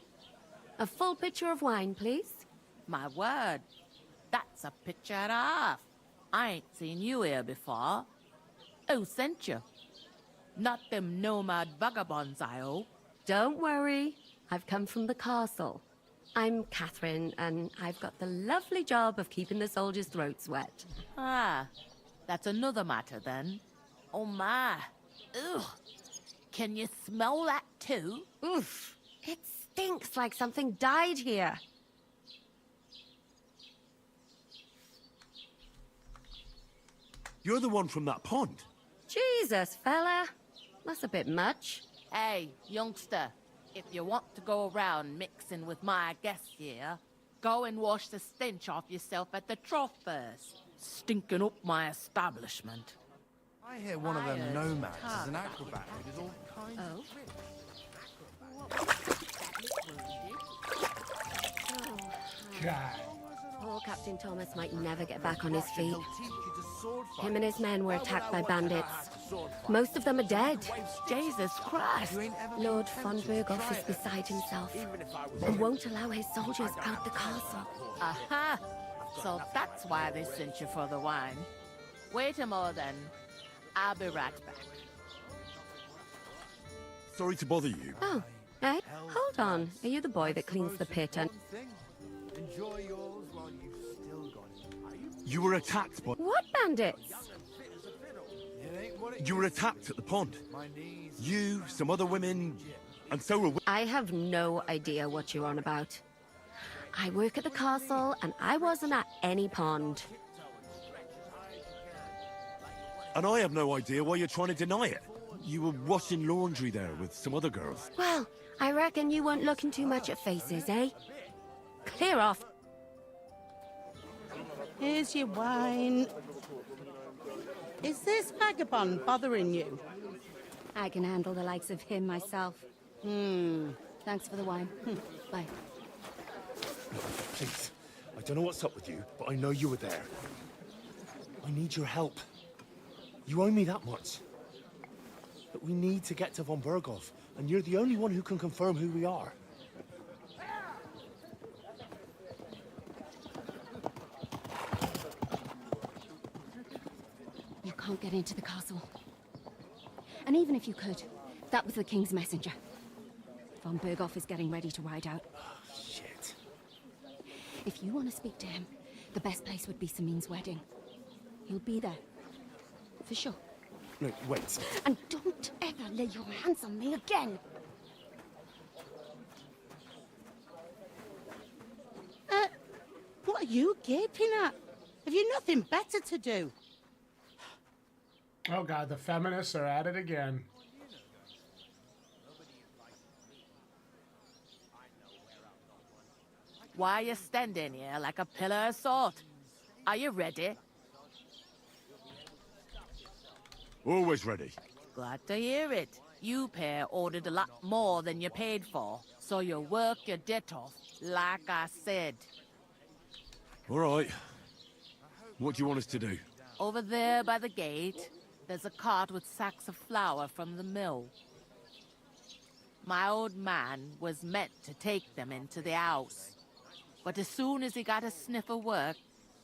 A full pitcher of wine, please. My word, that's a picture and a half. I ain't seen you here before. Who sent you? Not them nomad vagabonds, I hope. Don't worry. I've come from the castle. I'm Catherine, and I've got the lovely job of keeping the soldiers' throats wet. Ah, that's another matter then. Oh my. Ugh. Can you smell that too? Oof. It stinks like something died here. You're the one from that pond. Jesus, fella. That's a bit much. Hey, youngster, if you want to go around mixing with my guests here, go and wash the stench off yourself at the trough first. Stinking up my establishment. I hear one of them nomads is an acrobat who does all kinds Oh. of tricks. God. Poor Captain Thomas might never get back on his feet. Him and his men were attacked by bandits. Most of them are dead. Jesus Christ! Lord von Berghoff is beside himself and won't allow his soldiers out the castle. Aha! So that's why they sent you for the wine. Wait a moment then. I'll be right back. Sorry to bother you. Oh, hey, hold on. Are you the boy that cleans the pit and... Enjoy yours while you've still got it. You were attacked by... What bandits? You were attacked at the pond. You, some other women, and so were... I have no idea what you're on about. I work at the castle, and I wasn't at any pond. And I have no idea why you're trying to deny it. You were washing laundry there with some other girls. Well, I reckon you weren't looking too much at faces, eh? Clear off. Here's your wine. Is this vagabond bothering you? I can handle the likes of him myself. Thanks for the wine. Bye. Please, I don't know what's up with you, but I know you were there. I need your help. You owe me that much. But we need to get to von Berghoff, and you're the only one who can confirm who we are. You can't get into the castle. And even if you could, that was the king's messenger. Von Berghoff is getting ready to ride out. Shit. If you want to speak to him, the best place would be Samin's wedding. He'll be there. For sure. No, wait. And don't ever lay your hands on me again! What are you gaping at? Have you nothing better to do? Oh God, the feminists are at it again. Why are you standing here like a pillar of salt? Are you ready? Always ready. Glad to hear it. You pair ordered a lot more than you paid for, so you work your debt off, like I said. All right. What do you want us to do? Over there by the gate, there's a cart with sacks of flour from the mill. My old man was meant to take them into the house. But as soon as he got a sniff of work,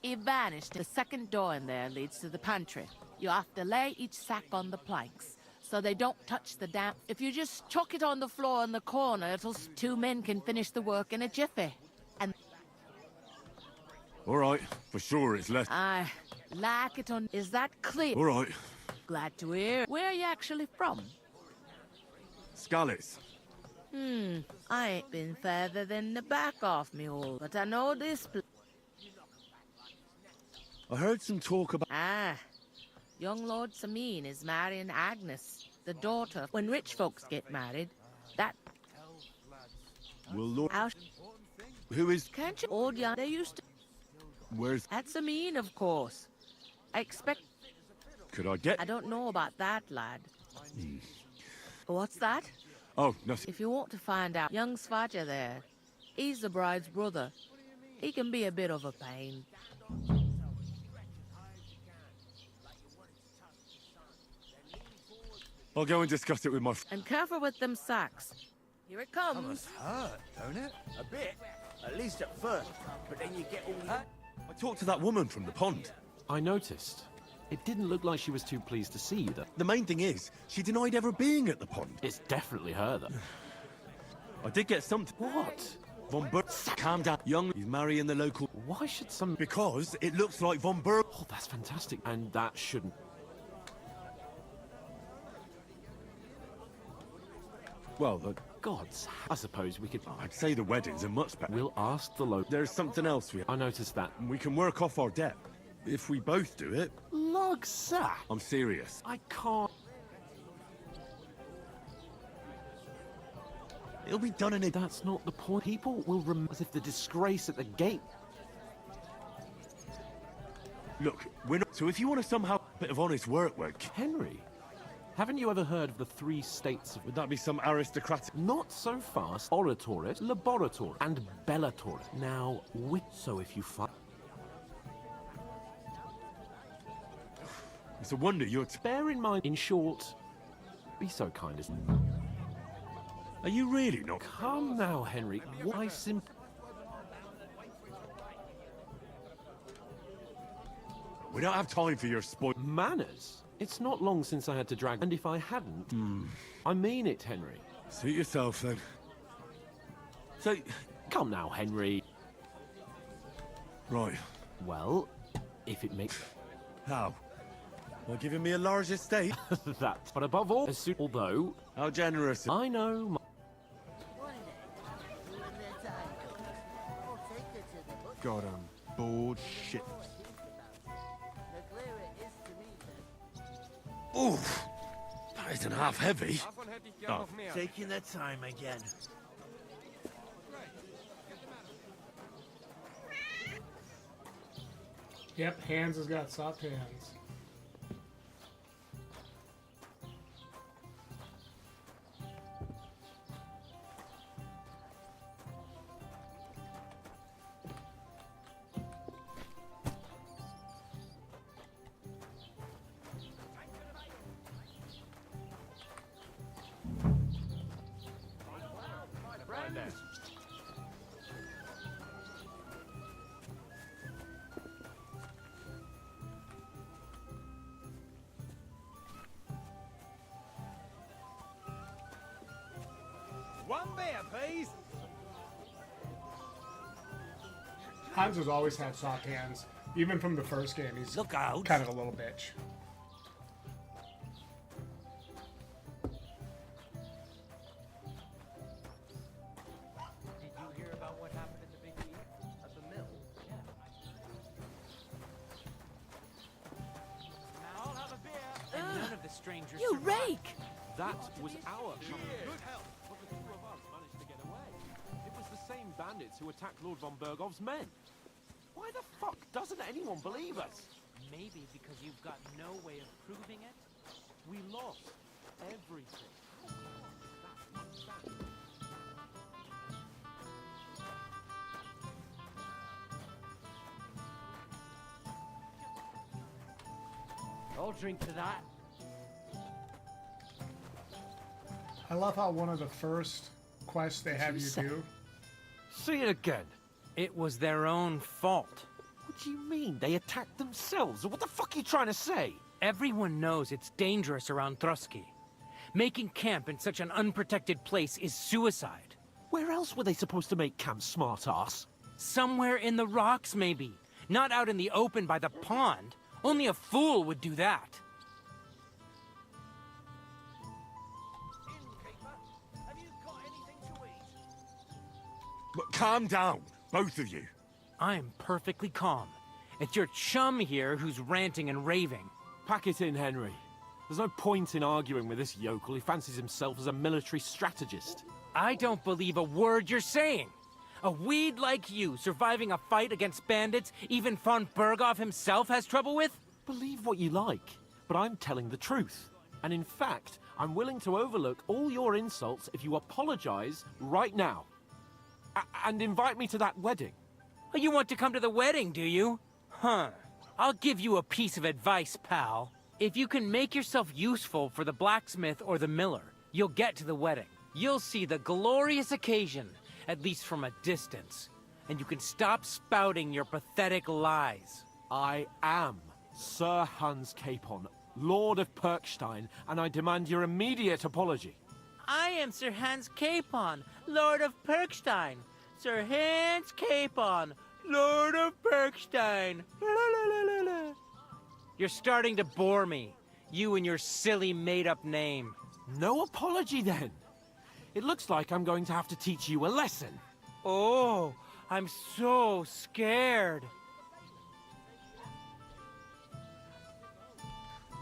he vanished. The second door in there leads to the pantry. You have to lay each sack on the planks, so they don't touch the damp. If you just chuck it on the floor in the corner, two men can finish the work in a jiffy. And All right. For sure, it's less... I like it on... Is that clear? All right. Glad to hear. Where are you actually from? Scalets. I ain't been further than the back off me all, but I know this I heard some talk about... young Lord Samin is marrying Agnes, the daughter. When rich folks get married, that... Well, Lord... How... Who is... Can't you... Old young... They used to... Where's... That's Samin, of course. I expect... Could I get... I don't know about that, lad. What's that? Oh, nothing. If you want to find out, young Svaja there, he's the bride's brother. He can be a bit of a pain. I'll go and discuss it with my... And careful with them sacks. Here it That comes. must hurt, don't it? A bit. At least at first. But then you get all the... I talked to that woman from the pond. I noticed. It didn't look like she was too pleased to see you, though. The main thing is, she denied ever being at the pond. It's definitely her, though. I did get something. What? Von Berg... Calm down. Young, he's marrying the local... Why should some... Because it looks like Von Berg... Oh, that's fantastic. And that shouldn't... Well, the... Gods, I suppose we could... I'd say the weddings are much better. We'll ask the local... There's something else I noticed that. We can work off our debt. If we both do it... Lugsack! I'm serious. I can't... It'll be done in a... That's not the point. People will remember as if the disgrace at the gate... Look, we're not... So if you want to somehow... A bit of honest work... Henry, haven't you ever heard of the 3 states of... Would that be some aristocratic... Not so fast. Oratoris, Laboratory, and Bellator. Now, so if you find... It's a wonder you're... Bear in mind, in short, be so kind as... Are you really not... Come now, Henry. Why We don't have time for your spoil... Manners? It's not long since I had to drag... And if I hadn't... I mean it, Henry. Suit yourself, then. So... Come now, Henry. Right. Well, if it makes... How? By giving me a large estate? That. But above all, although... How generous... I know... God, I'm bored shit. Oof! That isn't half heavy. Oh. Taking their time again. Yep, Hans has got soft hands. One beer, please. Hans has always had soft hands. Even from the first game, he's Look out. kind of a little bitch. Did you hear about what happened at the big E? At the mill? Yeah. Now I'll have a beer. And none of the strangers You rake! That was our... Good help. But the 2 of us managed to get away. It was the same bandits who attacked Lord von Bergov's men. Why the fuck doesn't anyone believe us? Maybe because you've got no way of proving it? We lost everything. I'll drink to that. I love how one of the first quests they have you do. See it again. It was their own fault. What do you mean? They attacked themselves? What the fuck are you trying to say? Everyone knows it's dangerous around Trotsky. Making camp in such an unprotected place is suicide. Where else were they supposed to make camp, smart-ass? Somewhere in the rocks, maybe. Not out in the open by the pond. Only a fool would do that. But calm down, both of you. I'm perfectly calm. It's your chum here who's ranting and raving. Pack it in, Henry. There's no point in arguing with this yokel. He fancies himself as a military strategist. I don't believe a word you're saying. A weed like you surviving a fight against bandits even von Berghoff himself has trouble with? Believe what you like, but I'm telling the truth. And in fact, I'm willing to overlook all your insults if you apologize right now. And invite me to that wedding. Oh, you want to come to the wedding, do you? Huh. I'll give you a piece of advice, pal. If you can make yourself useful for the blacksmith or the miller, you'll get to the wedding. you'll see the glorious occasion, at least from a distance. And you can stop spouting your pathetic lies. I am Sir Hans Capon, Lord of Perkstein, and I demand your immediate apology. I am Sir Hans Capon, Lord of Perkstein. Sir Hans Capon, Lord of Perkstein. La, la, la, la, la. You're starting to bore me. You and your silly made-up name. No apology, then. It looks like I'm going to have to teach you a lesson. Oh, I'm so scared.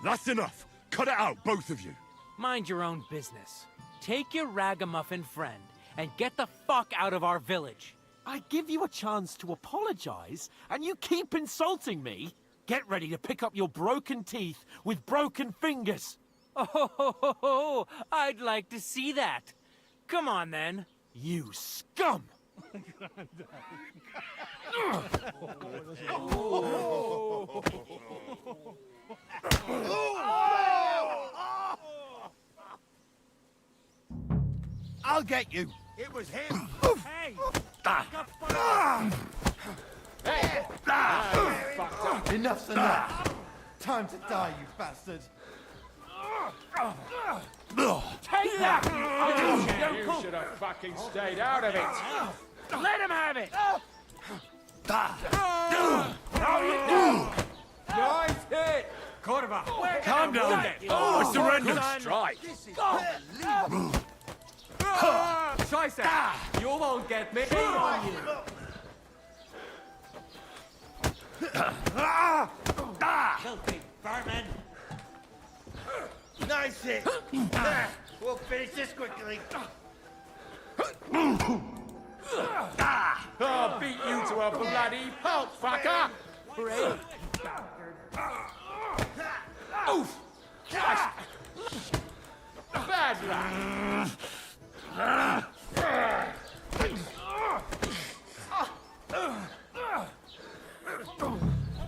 That's enough! Cut it out, both of you! Mind your own business. Take your ragamuffin friend and get the fuck out of our village. I give you a chance to apologize, and you keep insulting me? Get ready to pick up your broken teeth with broken fingers. Oh, I'd like to see that. Come on, then. You scum! I'll get you. It was him. Hey! Enough's enough. Time to die, you bastard. Take that! You should have fucking stayed out of it. Let him have it! Nice hit! Cordova, Calm down! I surrender! Strike! Scheiße! You won't get me! Filthy vermin! Nice hit. We'll finish this quickly. I'll beat you to a bloody pulp, fucker! Brave. Oof! Bad luck!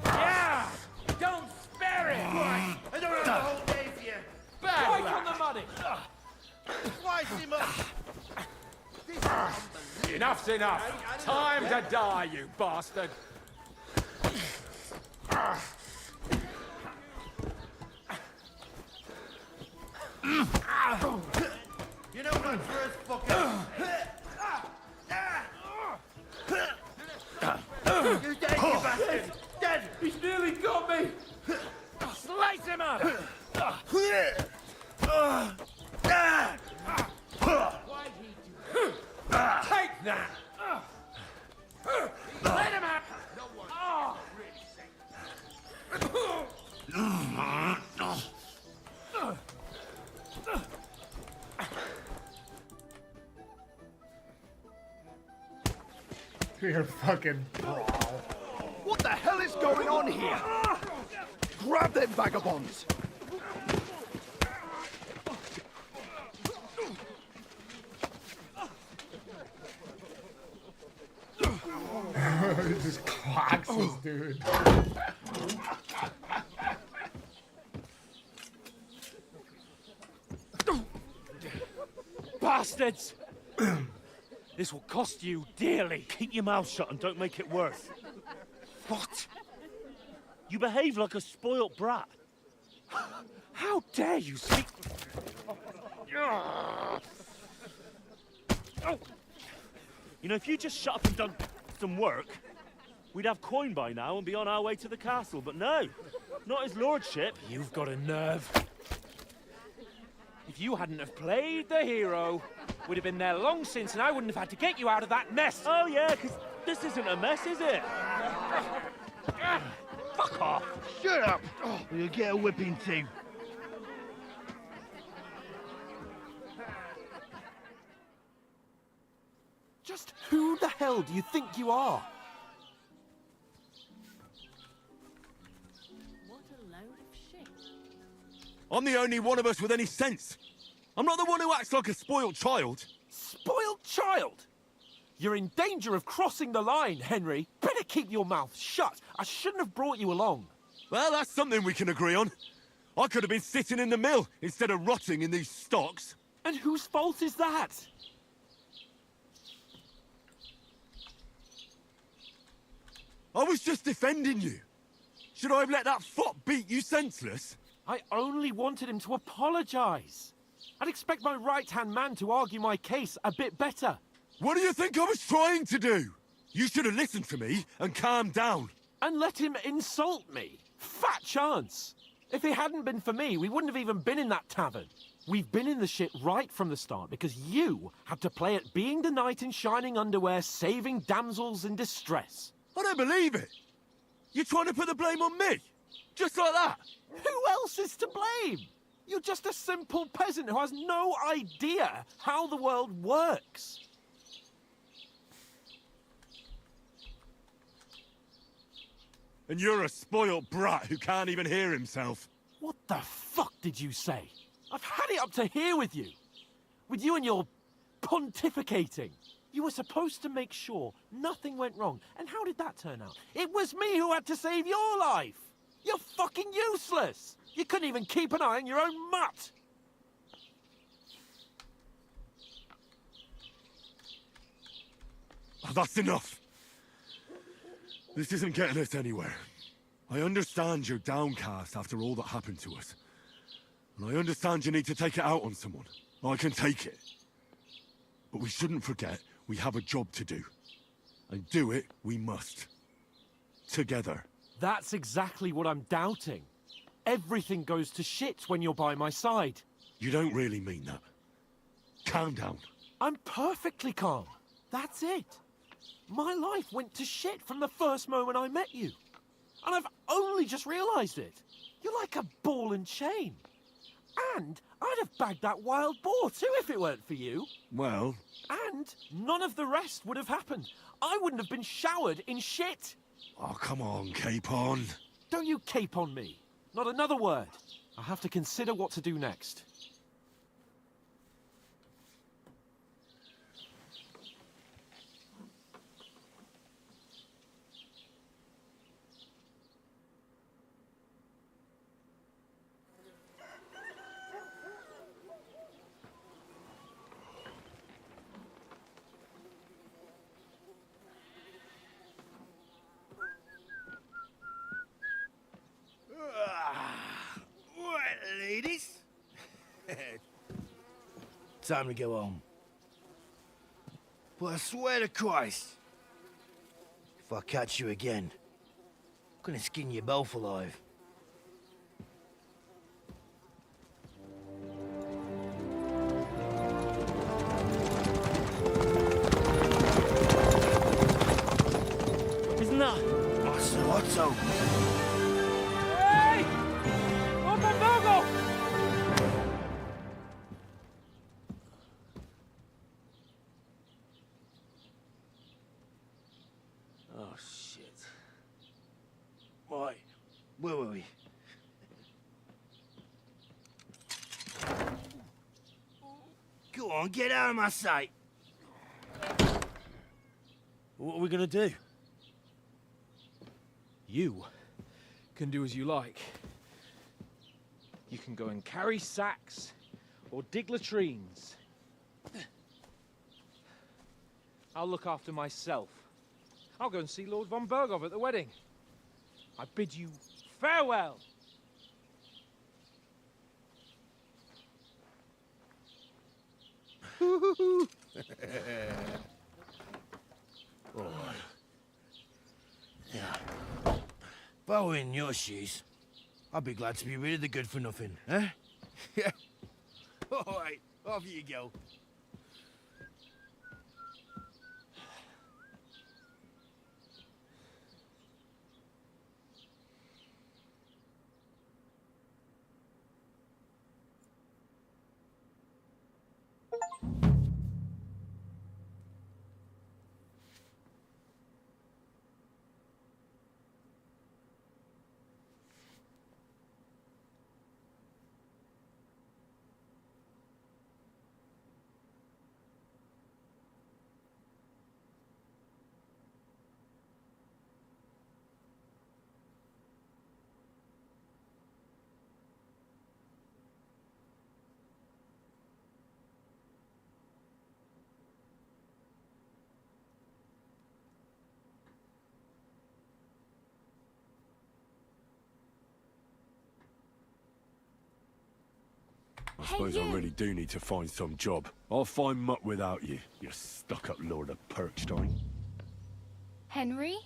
Yeah! Don't spare it! I don't have the whole day for you. Bad Right luck! on the money! Slice him up. This is unbelievable. Enough's enough! Time to die, you bastard! You know what first fucker? You dead, you bastard! Dead! He's nearly got me! Slice him up! Take that! Let him have You're fucking brawl. What the hell is going on here? Grab them vagabonds! He just clocks this dude. Bastards! This will cost you dearly. Keep your mouth shut and don't make it worse. What? You behave like a spoilt brat. How dare you speak? You know, if you just shut up and done some work, we'd have coin by now and be on our way to the castle. But no, not his lordship. You've got a nerve. If you hadn't have played the hero, we'd have been there long since, and I wouldn't have had to get you out of that mess. Oh yeah, because this isn't a mess, is it? Fuck off! Shut up! Or you'll get a whipping too. Just who the hell do you think you are? What a load of shit. I'm the only one of us with any sense. I'm not the one who acts like a spoiled child. Spoiled child? You're in danger of crossing the line, Henry. Better keep your mouth shut. I shouldn't have brought you along. Well, that's something we can agree on. I could have been sitting in the mill instead of rotting in these stocks. And whose fault is that? I was just defending you. Should I have let that fop beat you senseless? I only wanted him to apologize. I'd expect my right-hand man to argue my case a bit better. What do you think I was trying to do? You should have listened to me and calmed down. And let him insult me. Fat chance. If it hadn't been for me, we wouldn't have even been in that tavern. We've been in the shit right from the start because you had to play at being the knight in shining underwear, saving damsels in distress. I don't believe it. You're trying to put the blame on me? Just like that? Who else is to blame? You're just a simple peasant who has no idea how the world works. And you're a spoilt brat who can't even hear himself. What the fuck did you say? I've had it up to here with you. With you and your pontificating. You were supposed to make sure nothing went wrong. And how did that turn out? It was me who had to save your life. You're fucking useless. You couldn't even keep an eye on your own mutt. Oh, that's enough. This isn't getting us anywhere. I understand you're downcast after all that happened to us. And I understand you need to take it out on someone. I can take it. But we shouldn't forget we have a job to do. And do it we must. Together. That's exactly what I'm doubting. Everything goes to shit when you're by my side. You don't really mean that. Calm down. I'm perfectly calm. That's it. My life went to shit from the first moment I met you. And I've only just realised it. You're like a ball and chain. And I'd have bagged that wild boar too if it weren't for you. Well... And none of the rest would have happened. I wouldn't have been showered in shit. Oh, come on, Capon. Don't you cape on me. Not another word. I have to consider what to do next. Right, ladies. Time to go home. But I swear to Christ, if I catch you again, I'm gonna skin you both alive. Isn't that? Otto. Hey! Open Virgo! Oh, shit. Right, where were we? Go on, get out of my sight. What are we gonna do? You can do as you like. You can go and carry sacks or dig latrines. I'll look after myself. I'll go and see Lord von Berghoff at the wedding. I bid you farewell. All right. Yeah. If I were in your shoes, I'd be glad to be rid of the good for nothing, eh? Yeah. All right, off you go. suppose I really do need to find some job. I'll find mutt without you, you stuck-up Lord of Perkstein. Henry?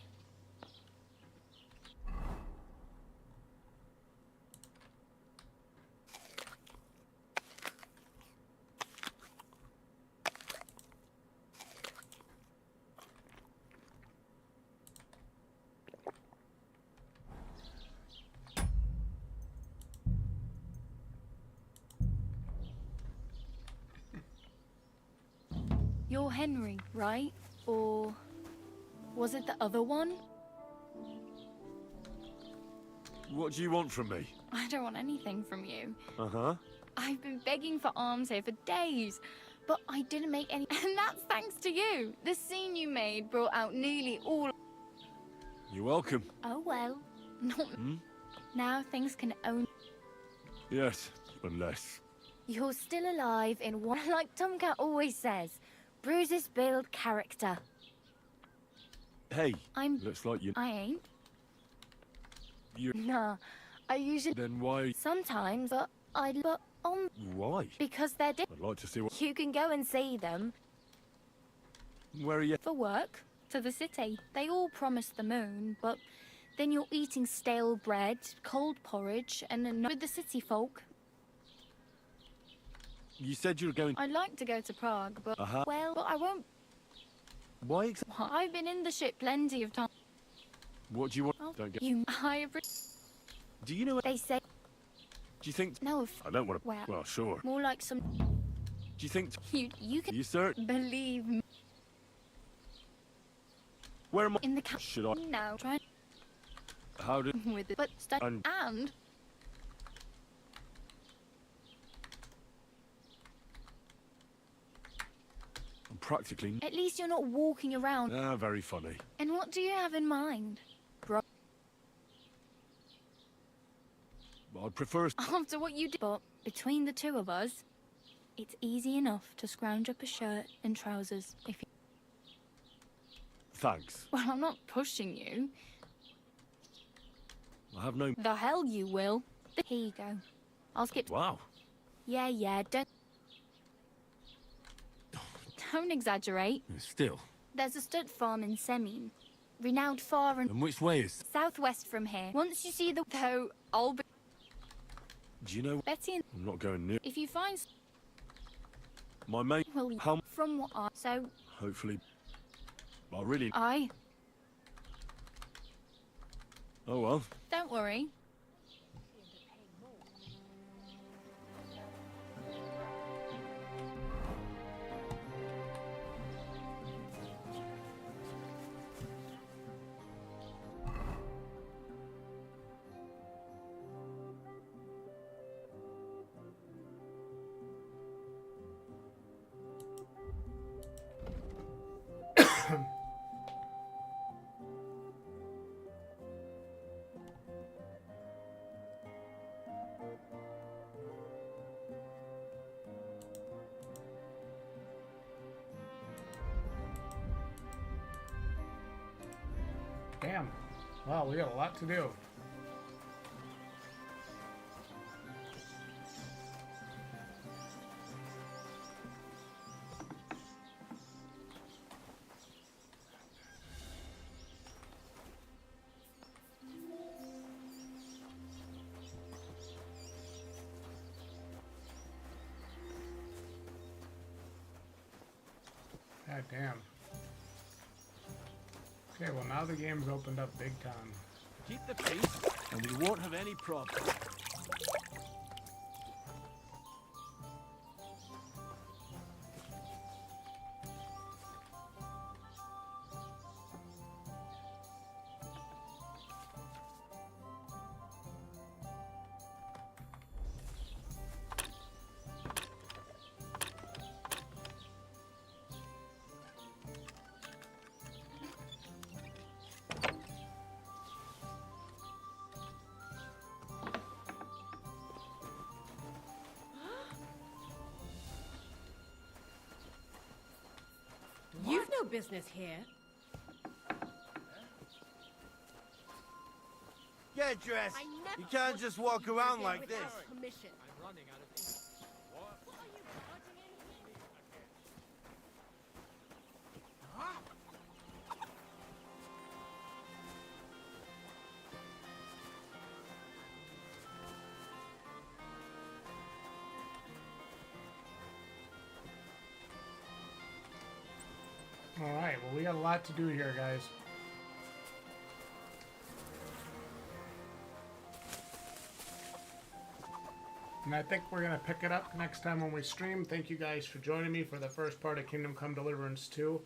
You're Henry, right? Or was it the other one? What do you want from me? I don't want anything from you. Uh-huh. I've been begging for alms here for days, but I didn't make any. And that's thanks to you. The scene you made brought out nearly all. You're welcome. Oh well. Not Hmm? now. Things can only. Yes, unless... You're still alive in one, like Tomcat always says. Bruises build character. Hey, I'm. looks like you... I ain't. You... Nah, I usually. Then why... Sometimes, but but on. Why? Because they're I'd like to see what... You can go and see them. Where are you? For work, to the city. They all promise the moon, but then you're eating stale bread, cold porridge, and then with the city folk. You said you were going... I'd like to go to Prague, but well, but I won't. Why exactly? I've been in the ship plenty of times. What do you want? Oh, Don't get... you. Do you know... They say. Do you think... No. I don't want to... Well, Well, sure. more like some. Do you think... You can. You certain? Believe me. Where am I? In the camp. Should I... Now try. How did... With it, but and. I'm practically... At least you're not walking around. Ah, very funny. And what do you have in mind, bro? I'd prefer... After what you did, but between the two of us, it's easy enough to scrounge up a shirt and trousers if you... Thanks. Well, I'm not pushing you. I have no... The hell you will. Here you go. I'll skip... Wow. Yeah, don't exaggerate. Still. There's a stud farm in Semien. Renowned far and... And which way is... Southwest from here. Once you see the... Though, I'll be... Do you know... Betty and... I'm not going near... If you find... My mate... Well, How... from what I... So... Hopefully... I really... I... Oh, well. Don't worry. Damn. Wow, we got a lot to do. God damn. Okay, well now the game's opened up big time. Keep the peace, and we won't have any problems. You've no business here. Get dressed. You can't just walk around like this. Permission. Alright, well, we got a lot to do here, guys. And I think we're going to pick it up next time when we stream. Thank you guys for joining me for the first part of Kingdom Come Deliverance 2.